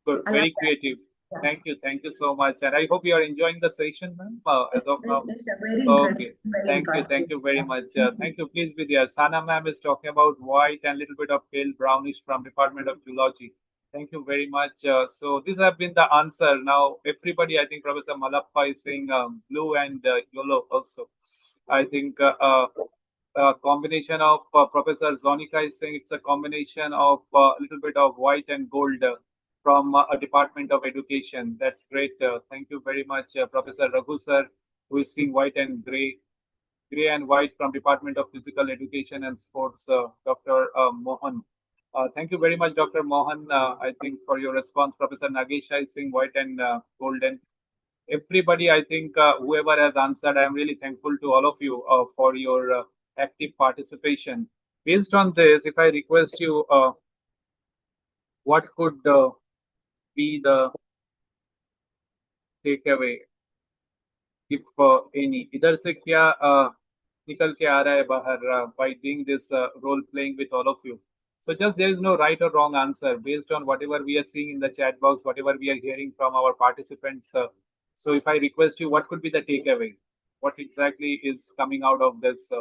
Good. I Very love that. creative. Yeah. Thank you so much. And I hope you are enjoying the session, ma'am, as of now. Yes, sir. Very Okay. interesting. Very Thank you very much. Thank you. Thank you. Please be there. Sana ma'am is talking about white and little bit of pale brownish from Department of Geology. Thank you very much. So these have been the answer. Now everybody, I think Professor Malappa is saying blue and yellow also. I think a combination of Professor Zonika is saying it's a combination of a little bit of white and gold from a Department of Education. That's great. Thank you very much, Professor Raghu sir, who is seeing white and gray and white from Department of Physical Education and Sports, Dr. Mohan. Thank you very much, Dr. Mohan. I think for your response, Professor Nagesha is saying white and golden. Everybody, I think whoever has answered, I am really thankful to all of you for your active participation. Based on this, if I request you, what could be the takeaway, if any? इधर से क्या निकल के आ रहा है बाहर by doing this role playing with all of you? So just there is no right or wrong answer based on whatever we are seeing in the chat box, whatever we are hearing from our participants. So if I request you, what could be the takeaway? What exactly is coming out of this?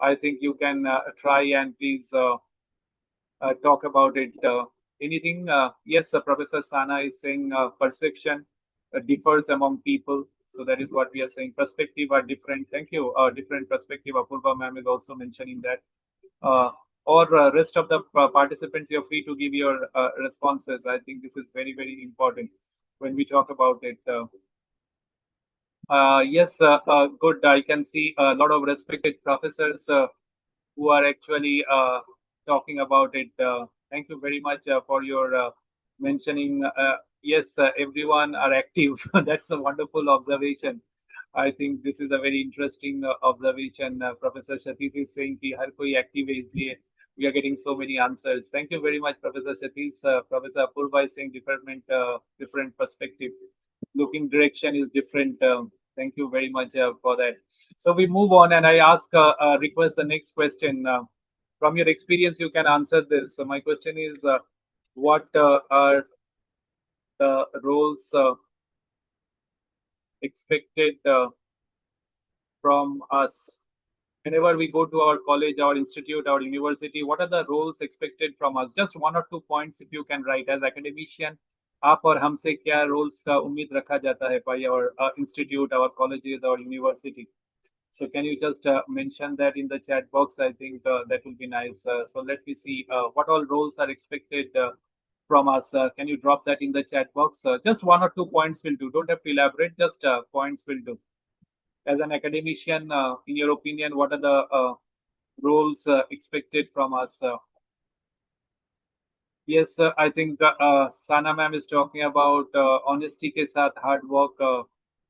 I think you can try and please talk about it. Anything? Yes, Professor Sana is saying perception differs among people. So that is what we are saying. Perspective are different. Thank you. Different perspective. Apurva ma'am is also mentioning that. Or rest of the participants, you're free to give your responses. I think this is very, very important when we talk about it. Yes, good. I can see a lot of respected professors who are actually talking about it. Thank you very much for your mentioning. Yes, everyone are active. That's a wonderful observation. I think this is a very interesting observation. Professor Satish is saying कि हर कोई active है इसलिए we are getting so many answers. Thank you very much, Professor Satish. Professor Apurva is saying different perspective. Looking direction is different. Thank you very much for that. So we move on, and I request the next question. From your experience, you can answer this. So my question is, what are the roles expected from us? Whenever we go to our college, our institute, our university, what are the roles expected from us? Just one or 2 points if you can write. As academician, आप और हमसे क्या roles का उम्मीद रखा जाता है by our institute, our colleges, our university? So can you just mention that in the chat box? I think that will be nice. So let me see what all roles are expected from us. Can you drop that in the chat box? Just 1 or 2 points will do. Don't have to elaborate, just points will do. As an academician, in your opinion, what are the roles expected from us? Yes, I think Sana ma'am is talking about honesty ke saath hard work.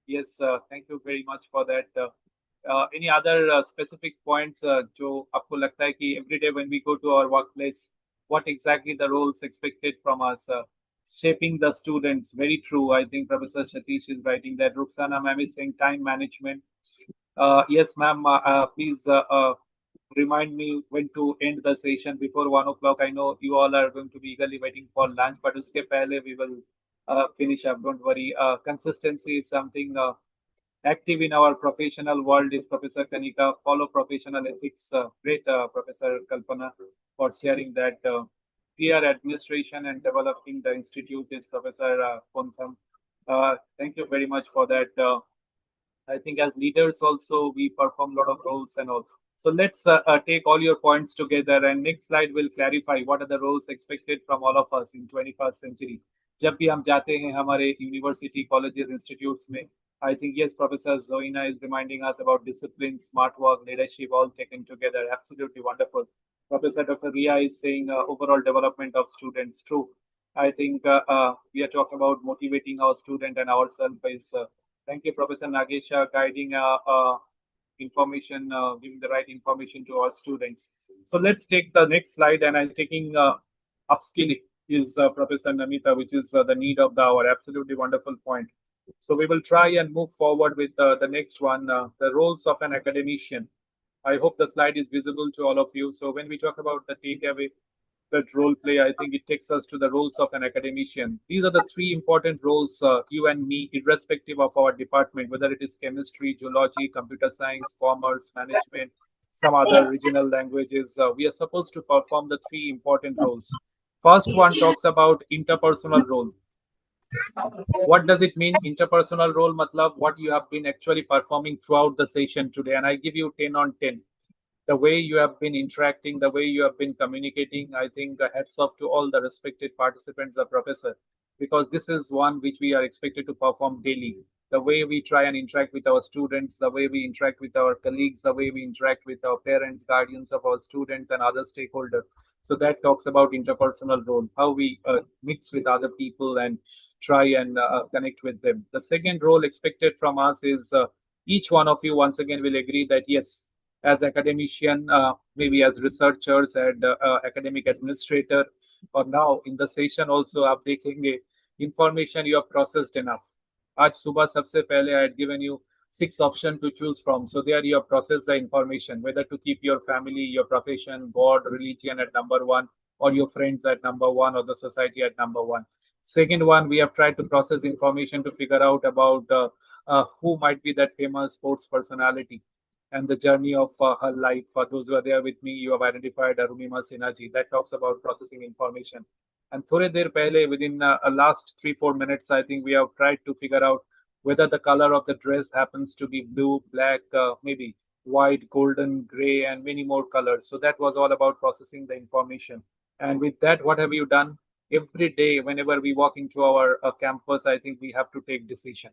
Yes, thank you very much for that. Any other specific points जो आपको लगता है कि every day when we go to our workplace, what exactly the roles expected from us? Shaping the students, very true. I think Professor Satish is writing that. Ruxana ma'am is saying time management. Yes, ma'am. Please remind me when to end the session before 1 o'clock. I know you all are going to be eagerly waiting for lunch, but uske pehle we will finish up. Don't worry. Consistency is something active in our professional world. Is Professor Kanika. Follow professional ethics. Great, Professor Kalpana, for sharing that. Clear administration and developing the institute is Professor Pontham. Thank you very much for that. I think as leaders also we perform a lot of roles and all. So let's take all your points together, and next slide will clarify what are the roles expected from all of us in 21st century. जब भी हम जाते हैं हमारे university, colleges, institutes में, I think yes, Professor Zoina is reminding us about discipline, smart work, leadership, all taken together. Absolutely wonderful. Professor Dr. Ria is saying overall development of students. True. I think we are talking about motivating our student and ourselves. Thank you, Professor Nagesha, guiding information, giving the right information to our students. So let's take the next slide, and I'm taking upskilling is Professor Namita, which is the need of the hour. Absolutely wonderful point. So we will try and move forward with the next one, the roles of an academician. I hope the slide is visible to all of you. So when we talk about the takeaway, that role play, I think it takes us to the roles of an academician. These are the 3 important roles, you and me, irrespective of our department, whether it is chemistry, geology, computer science, commerce, management, some other regional languages. We are supposed to perform the 3 important roles. First one talks about interpersonal role. What does it mean, interpersonal role? Matlab, what you have been actually performing throughout the session today. And I give you 10 on 10. The way you have been interacting, the way you have been communicating, I think hats off to all the respected participants, the professor, because this is one which we are expected to perform daily. The way we try and interact with our students, the way we interact with our colleagues, the way we interact with our parents, guardians of our students and other stakeholders. So that talks about interpersonal role, how we mix with other people and try and connect with them. The second role expected from us is each one of you once again will agree that yes, as academician, maybe as researchers and academic administrator, or now in the session also, आप देखेंगे information you have processed enough. आज सुबह सबसे पहले I had given you 6 options to choose from. So there you have processed the information, whether to keep your family, your profession, God, religion at number 1, or your friends at number 1, or the society at number 1. Second one, we have tried to process information to figure out about who might be that famous sports personality and the journey of her life. For those who are there with me, you have identified Arunima Sinhaji. That talks about processing information. And thode der pehle, within last 3-4 minutes, I think we have tried to figure out whether the color of the dress happens to be blue, black, maybe white, golden, gray, and many more colors. So that was all about processing the information. And with that, what have you done? Every day, whenever we walk into our campus, I think we have to take decision.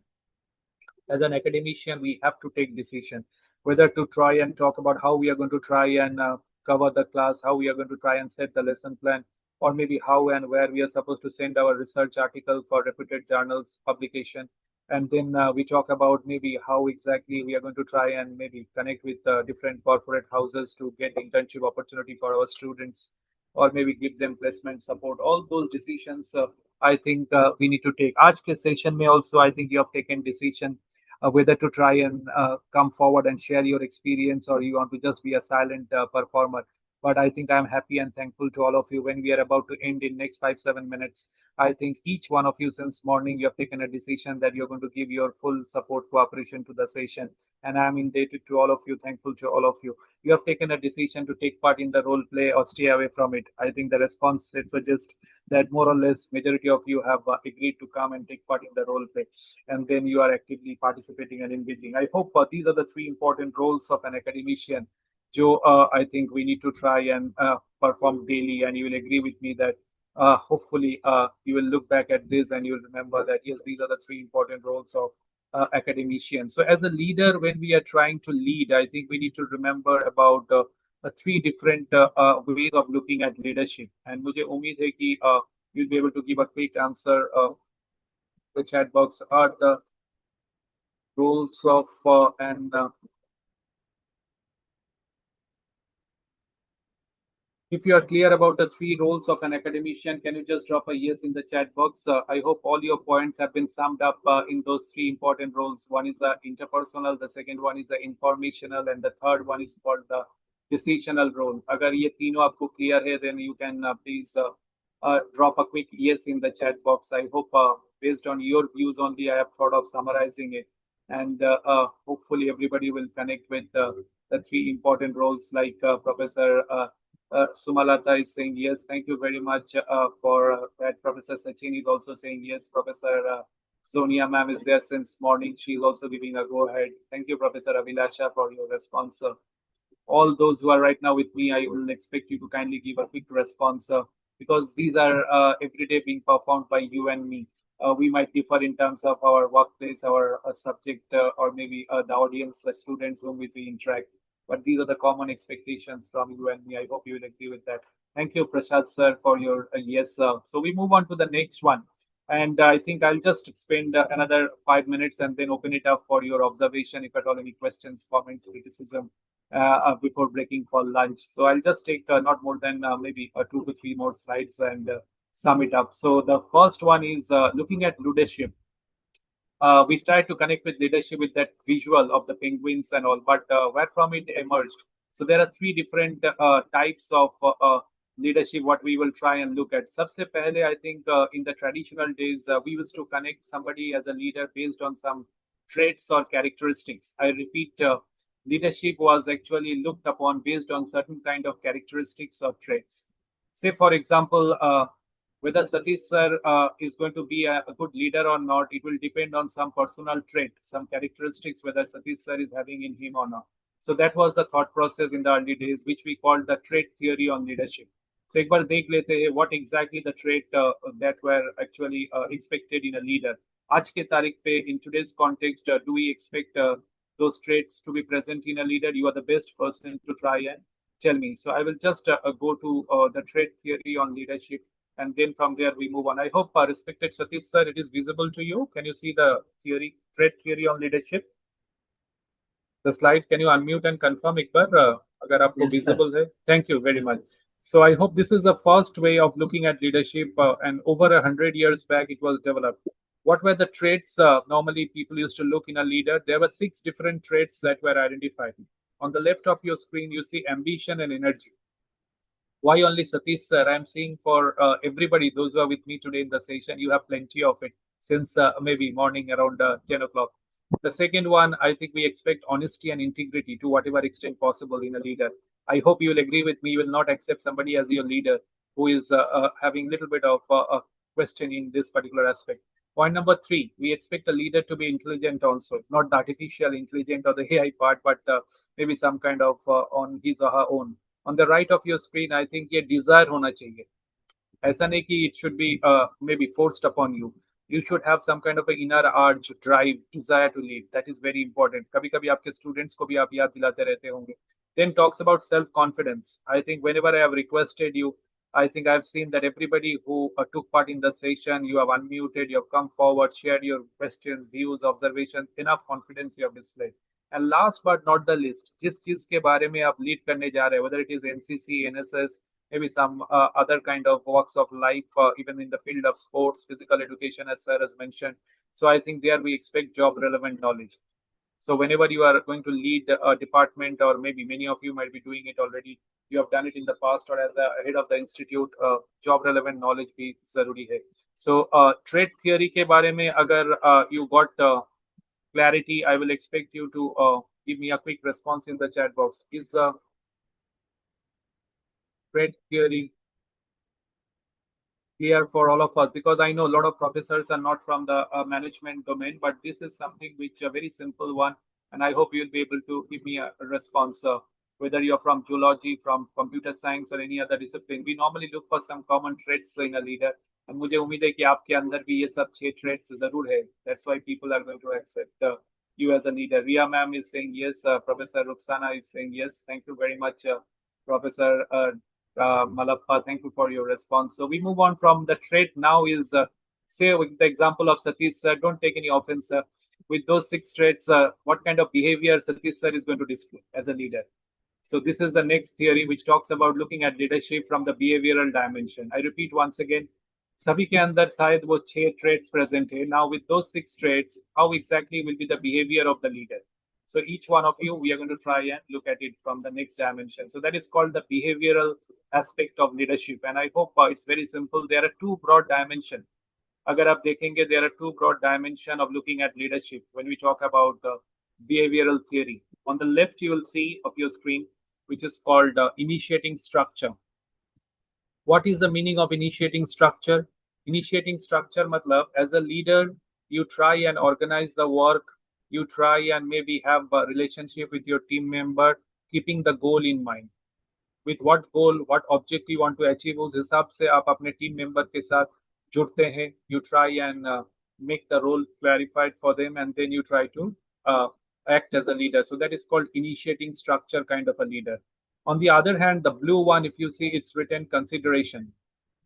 As an academician, we have to take decision, whether to try and talk about how we are going to try and cover the class, how we are going to try and set the lesson plan, or maybe how and where we are supposed to send our research article for reputed journals publication. And then we talk about maybe how exactly we are going to try and maybe connect with different corporate houses to get internship opportunity for our students, or maybe give them placement support. All those decisions, I think we need to take. Aaj ke session mein also, I think you have taken decision whether to try and come forward and share your experience, or you want to just be a silent performer. But I think I'm happy and thankful to all of you. When we are about to end in next 5-7 minutes, I think each one of you since morning, you have taken a decision that you're going to give your full support, cooperation to the session. And I'm indebted to all of you, thankful to all of you. You have taken a decision to take part in the role play or stay away from it. I think the response suggests that more or less majority of you have agreed to come and take part in the role play. And then you are actively participating and engaging. I hope these are the 3 important roles of an academician Joe, I think we need to try and perform daily, and you will agree with me that hopefully you will look back at this and you will remember that yes, these are the 3 important roles of academicians. So, as a leader, when we are trying to lead, I think we need to remember about 3 different ways of looking at leadership. And मुझे उम्मीद है कि you'll be able to give a quick answer. The chat box are the roles of and if you are clear about the 3 roles of an academician, can you just drop a yes in the chat box? I hope all your points have been summed up in those 3 important roles. One is the interpersonal, the second one is the informational, and the third one is called the decisional role. Agar ye तीनों आपको clear hai, then you can please drop a quick yes in the chat box. I hope based on your views only, I have thought of summarizing it. And hopefully everybody will connect with the 3 important roles like Professor Sumalata is saying yes. Thank you very much for that. Professor Sachin is also saying yes. Professor Sonia ma'am is there since morning. She is also giving a go ahead. Thank you, Professor Abhilasha, for your response. All those who are right now with me, I will expect you to kindly give a quick response because these are every day being performed by you and me. We might differ in terms of our workplace, our subject, or maybe the audience, the students whom we interact. But these are the common expectations from you and me. I hope you will agree with that. Thank you, Prashad sir, for your yes. So we move on to the next one. And I think I'll just spend another 5 minutes and then open it up for your observation, if at all any questions, comments, criticism before breaking for lunch. So I'll just take not more than maybe 2 to 3 more slides and sum it up. So the first one is looking at leadership. We tried to connect with leadership with that visual of the penguins and all, but where from it emerged. So there are 3 different types of leadership what we will try and look at. Sabse pehle, I think in the traditional days, we used to connect somebody as a leader based on some traits or characteristics. I repeat, leadership was actually looked upon based on certain kind of characteristics or traits. Say, for example, whether Satish sir is going to be a good leader or not, it will depend on some personal trait, some characteristics, whether Satish sir is having in him or not. So that was the thought process in the early days, which we called the trait theory on leadership. So एक बार देख लेते हैं what exactly the trait that were actually expected in a leader. आज के तारीख पे in today's context, do we expect those traits to be present in a leader? You are the best person to try and tell me. So I will just go to the trait theory on leadership. And then from there we move on. I hope, respected Satish sir, it is visible to you. Can you see the theory, trait theory on leadership? The slide, can you unmute and confirm एक बार अगर आपको visible है? Thank you very much. So I hope this is the first way of looking at leadership, and over 100 years back it was developed. What were the traits normally people used to look in a leader? There were 6 different traits that were identified. On the left of your screen, you see ambition and energy. Why only Satish sir? I'm seeing for everybody, those who are with me today in the session, you have plenty of it since maybe morning around 10 o'clock. The second one, I think we expect honesty and integrity to whatever extent possible in a leader. I hope you will agree with me. You will not accept somebody as your leader who is having a little bit of a question in this particular aspect. Point number 3, we expect a leader to be intelligent also, not the artificial intelligent or the AI part, but maybe some kind of on his or her own. On the right of your screen, I think ये desire होना चाहिए. ऐसा नहीं कि it should be maybe forced upon you. You should have some kind of an inner urge, drive, desire to lead. That is very important. कभी-कभी आपके students को भी आप याद दिलाते रहते होंगे. Then talks about self-confidence. I think whenever I have requested you, I think I've seen that everybody who took part in the session, you have unmuted, you have come forward, shared your questions, views, observations, enough confidence you have displayed. And last but not the least, जिस चीज के बारे में आप lead करने जा रहे हैं, whether it is NCC, NSS, maybe some other kind of walks of life, even in the field of sports, physical education, as sir has mentioned. So I think there we expect job relevant knowledge. So whenever you are going to lead a department, or maybe many of you might be doing it already, you have done it in the past, or as a head of the institute, job relevant knowledge भी जरूरी है. So trait theory के बारे में अगर you got clarity, I will expect you to give me a quick response in the chat box. Is trait theory clear for all of us? Because I know a lot of professors are not from the management domain, but this is something which a very simple one, and I hope you'll be able to give me a response. Whether you're from zoology, from computer science, or any other discipline, we normally look for some common traits in a leader. And मुझे उम्मीद है कि आपके अंदर भी ये सब 6 traits जरूर है. That's why people are going to accept you as a leader. Ria ma'am is saying yes. Professor Ruxana is saying yes. Thank you very much, Professor Malappa. Thank you for your response. So we move on from the trait now is, say with the example of Satish sir, don't take any offense, sir. With those 6 traits, what kind of behavior Satish sir is going to display as a leader? So this is the next theory which talks about looking at leadership from the behavioral dimension. I repeat once again, सभी के अंदर शायद वो 6 traits present है. Now with those 6 traits, how exactly will be the behavior of the leader? So each one of you, we are going to try and look at it from the next dimension. So that is called the behavioral aspect of leadership. And I hope it's very simple. There are 2 broad dimensions. अगर आप देखेंगे, there are 2 broad dimensions of looking at leadership when we talk about behavioral theory. On the left, you will see of your screen, which is called initiating structure. What is the meaning of initiating structure? Initiating structure matlab, as a leader, you try and organize the work, you try and maybe have a relationship with your team member, keeping the goal in mind. With what goal, what objective you want to achieve, उस हिसाब से आप अपने team member के साथ जुड़ते हैं. You try and make the role clarified for them, and then you try to act as a leader. So that is called initiating structure kind of a leader. On the other hand, the blue one, if you see, it's written consideration.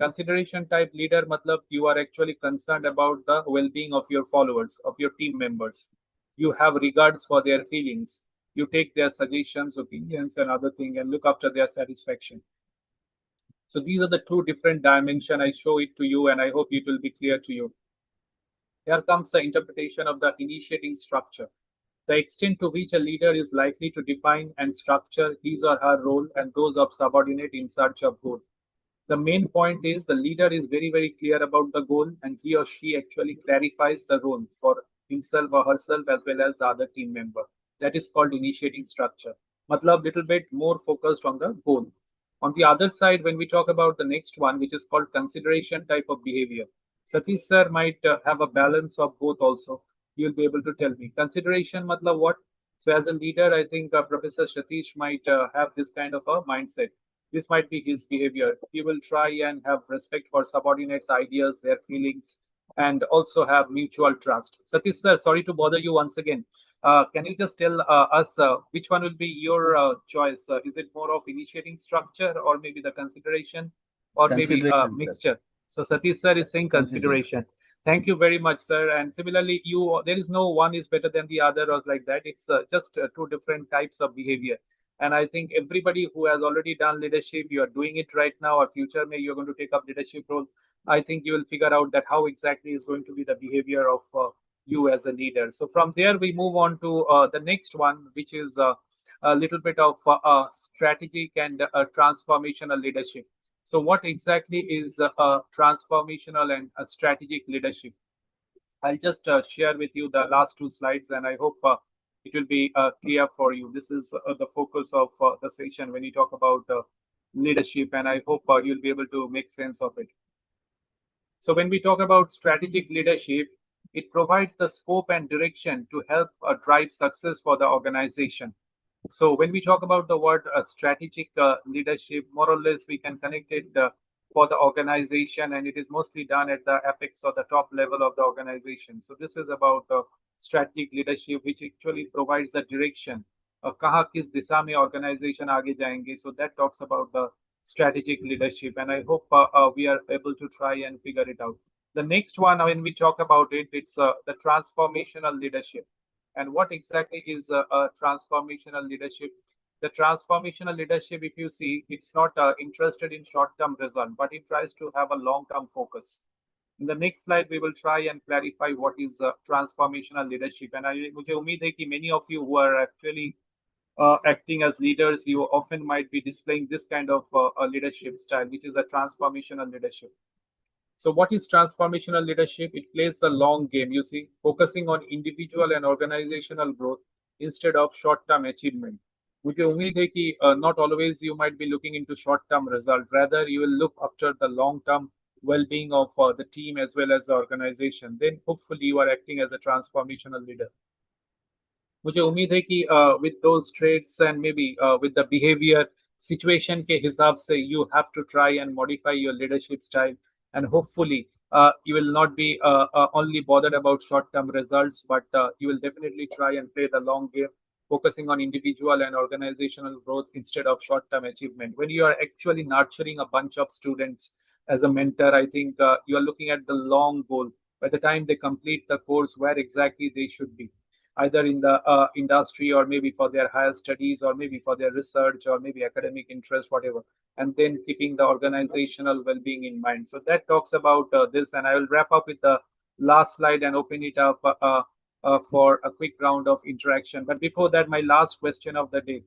Consideration type leader matlab you are actually concerned about the well-being of your followers, of your team members. You have regards for their feelings. You take their suggestions, opinions, and other things, and look after their satisfaction. So these are the 2 different dimensions. I show it to you, and I hope it will be clear to you. Here comes the interpretation of the initiating structure. The extent to which a leader is likely to define and structure his or her role and those of subordinate in search of goal. The main point is the leader is very, very clear about the goal, and he or she actually clarifies the role for himself or herself as well as the other team member. That is called initiating structure. Matlab little bit more focused on the goal. On the other side, when we talk about the next one, which is called consideration type of behavior, Satish sir might have a balance of both also. You'll be able to tell me. Consideration matlab what? So as a leader, I think Professor Satish might have this kind of a mindset. This might be his behavior. He will try and have respect for subordinates' ideas, their feelings, and also have mutual trust. Satish sir, sorry to bother you once again. Can you just tell us which one will be your choice? Is it more of initiating structure, or maybe the consideration, or maybe a mixture? So Satish sir is saying consideration. Thank you very much, sir. And similarly, there is no one is better than the other or like that. It's just 2 different types of behavior. And I think everybody who has already done leadership, you are doing it right now, or future may you're going to take up leadership role. I think you will figure out that how exactly is going to be the behavior of you as a leader. So from there, we move on to the next one, which is a little bit of strategic and transformational leadership. So what exactly is a transformational and a strategic leadership? I'll just share with you the last 2 slides, and I hope it will be clear for you. This is the focus of the session when you talk about leadership, and I hope you'll be able to make sense of it. So when we talk about strategic leadership, it provides the scope and direction to help drive success for the organization. So when we talk about the word strategic leadership, more or less we can connect it for the organization, and it is mostly done at the apex or the top level of the organization. So this is about strategic leadership, which actually provides the direction. कहाँ किस दिशा में organization आगे जाएंगे. So that talks about the strategic leadership, and I hope we are able to try and figure it out. The next one, when we talk about it, it's the transformational leadership. And what exactly is a transformational leadership? The transformational leadership, if you see, it's not interested in short-term result, but it tries to have a long-term focus. In the next slide, we will try and clarify what is transformational leadership. And मुझे उम्मीद है कि many of you who are actually acting as leaders, you often might be displaying this kind of a leadership style, which is a transformational leadership. So what is transformational leadership? It plays a long game, you see, focusing on individual and organizational growth instead of short-term achievement. मुझे उम्मीद है कि not always you might be looking into short-term result. Rather, you will look after the long-term well-being of the team as well as the organization. Then hopefully you are acting as a transformational leader. मुझे उम्मीद है कि with those traits and maybe with the behavior situation के हिसाब से you have to try and modify your leadership style, and hopefully you will not be only bothered about short-term results, but you will definitely try and play the long game, focusing on individual and organizational growth instead of short-term achievement. When you are actually nurturing a bunch of students as a mentor, I think you are looking at the long goal. By the time they complete the course, where exactly they should be, either in the industry or maybe for their higher studies or maybe for their research or maybe academic interest, whatever, and then keeping the organizational well-being in mind. So that talks about this, and I will wrap up with the last slide and open it up for a quick round of interaction. But before that, my last question of the day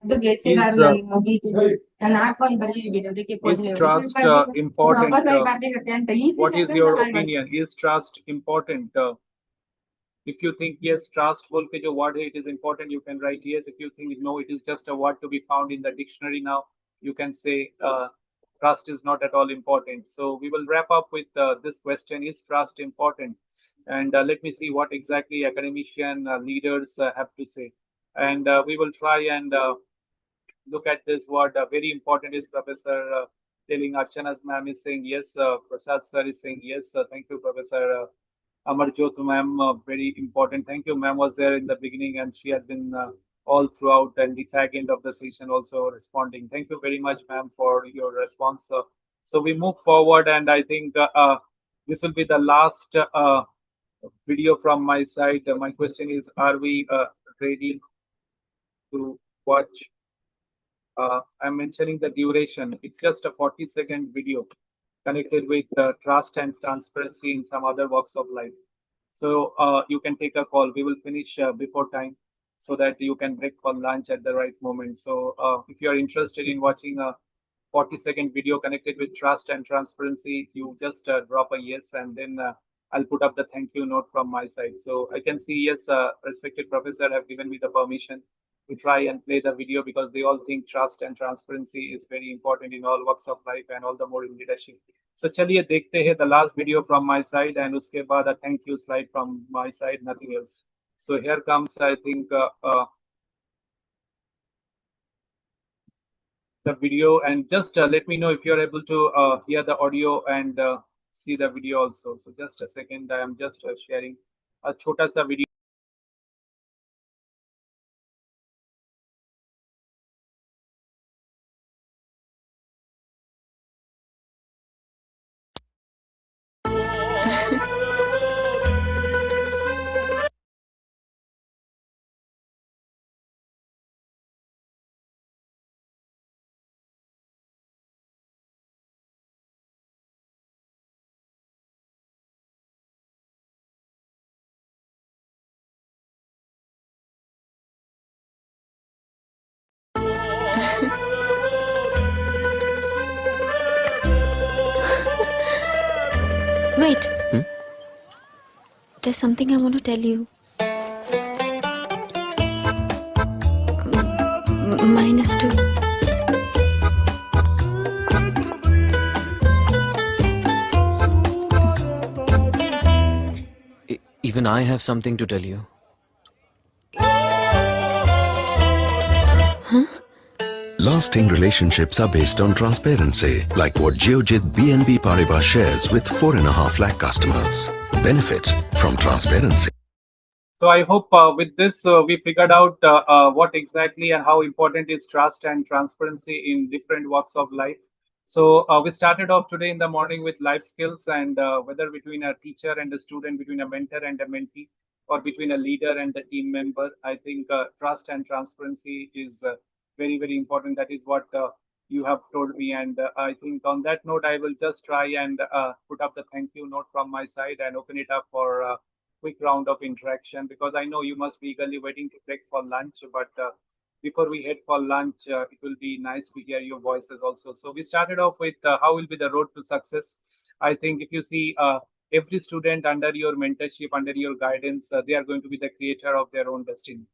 is trust important? What is your opinion? Is trust important? If you think yes, trust बोल के जो word है, it is important, you can write yes. If you think no, it is just a word to be found in the dictionary now, you can say trust is not at all important. So we will wrap up with this question: is trust important? And let me see what exactly academician leaders have to say. And we will try and look at this word. Very important is Professor telling Archana's ma'am is saying yes. Prasad sir is saying yes. Thank you, Professor. Amarjot ma'am, very important. Thank you, ma'am was there in the beginning and she has been all throughout, and the fag end of the session also responding. Thank you very much, ma'am, for your response. So we move forward, and I think this will be the last video from my side. My question is, are we ready to watch? I'm mentioning the duration. It's just a 40-second video connected with trust and transparency in some other walks of life. So you can take a call. We will finish before time so that you can break for lunch at the right moment. So if you are interested in watching a 40-second video connected with trust and transparency, you just drop a yes, and then I'll put up the thank you note from my side. So I can see, yes, respected professor have given me the permission to try and play the video because they all think trust and transparency is very important in all walks of life and all the more in leadership. So चलिए देखते हैं the last video from my side, and उसके बाद a thank you slide from my side, nothing else. So here comes, I think, the video, and just let me know if you're able to hear the audio and see the video also. So just a second, I am just sharing a छोटा सा video. Wait. There's something I want to tell you. -2. Even I have something to tell you. Huh? Lasting relationships are based on transparency, like what Geojit BNP Paribas shares with 4.5 lakh customers. Benefit from transparency. So I hope with this we figured out what exactly and how important is trust and transparency in different walks of life. So we started off today in the morning with life skills, and whether between a teacher and a student, between a mentor and a mentee, or between a leader and a team member, I think trust and transparency is very, very important. That is what you have told me. And I think on that note, I will just try and put up the thank you note from my side and open it up for a quick round of interaction, because I know you must be eagerly waiting to break for lunch. But before we head for lunch, it will be nice to hear your voices also. So we started off with how will be the road to success. I think if you see every student under your mentorship, under your guidance, they are going to be the creator of their own destiny.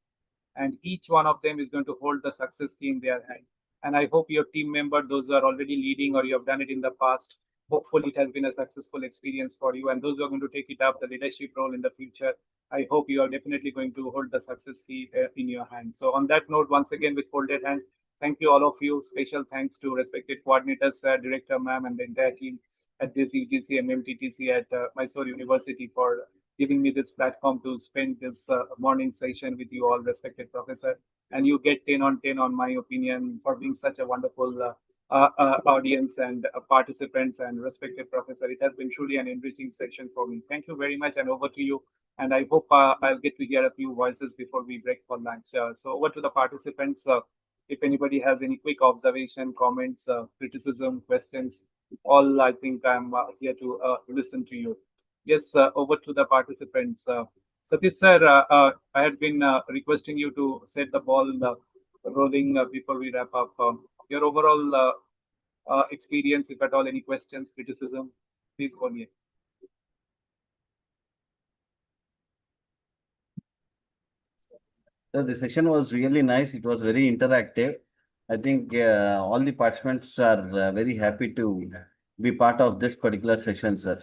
And each one of them is going to hold the success key in their hand. And I hope your team member, those who are already leading or you have done it in the past, hopefully it has been a successful experience for you. And those who are going to take it up, the leadership role in the future, I hope you are definitely going to hold the success key in your hand. So on that note, once again, with folded hand, thank you all of you. Special thanks to respected coordinators, Director Ma'am, and the entire team at this UGC and MTTC at Mysore University for giving me this platform to spend this morning session with you all, respected professor. And you get 10 on 10 on my opinion for being such a wonderful audience and participants and respected professor. It has been truly an enriching session for me. Thank you very much, and over to you. And I hope I'll get to hear a few voices before we break for lunch. So over to the participants. If anybody has any quick observation, comments, criticism, questions, all I think I'm here to listen to you. Yes, over to the participants. Satish sir, I had been requesting you to set the ball rolling before we wrap up. Your overall experience, if at all, any questions, criticism, please go ahead. So the session was really nice. It was very interactive. I think all the participants are very happy to be part of this particular session, sir.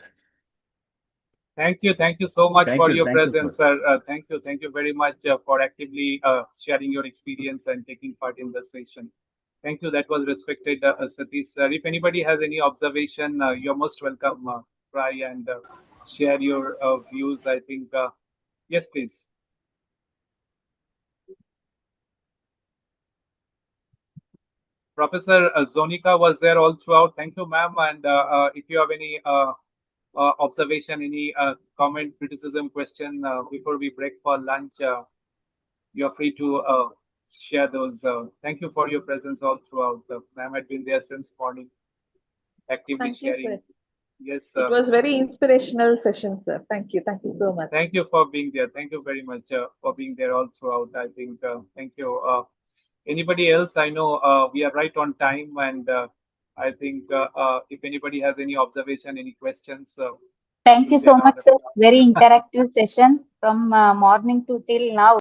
Thank you so much for your presence, sir. sir. Thank you very much for actively sharing your experience and taking part in the session. Thank you. That was respected, Satish sir. If anybody has any observation, you're most welcome. Try and share your views. I think yes, please. Professor Zonika was there all throughout. Thank you, ma'am. And if you have any observation, any comment, criticism, question before we break for lunch, you're free to share those. Thank you for your presence all throughout. Ma'am had been there since morning, actively sharing. You, yes, it was very inspirational session, sir. Thank you so much. Thank you for being there. Thank you very much for being there all throughout. I think thank you. Anybody else? I know we are right on time, and I think if anybody has any observation, any questions. Thank you so much, sir. Very interactive session from morning to till now.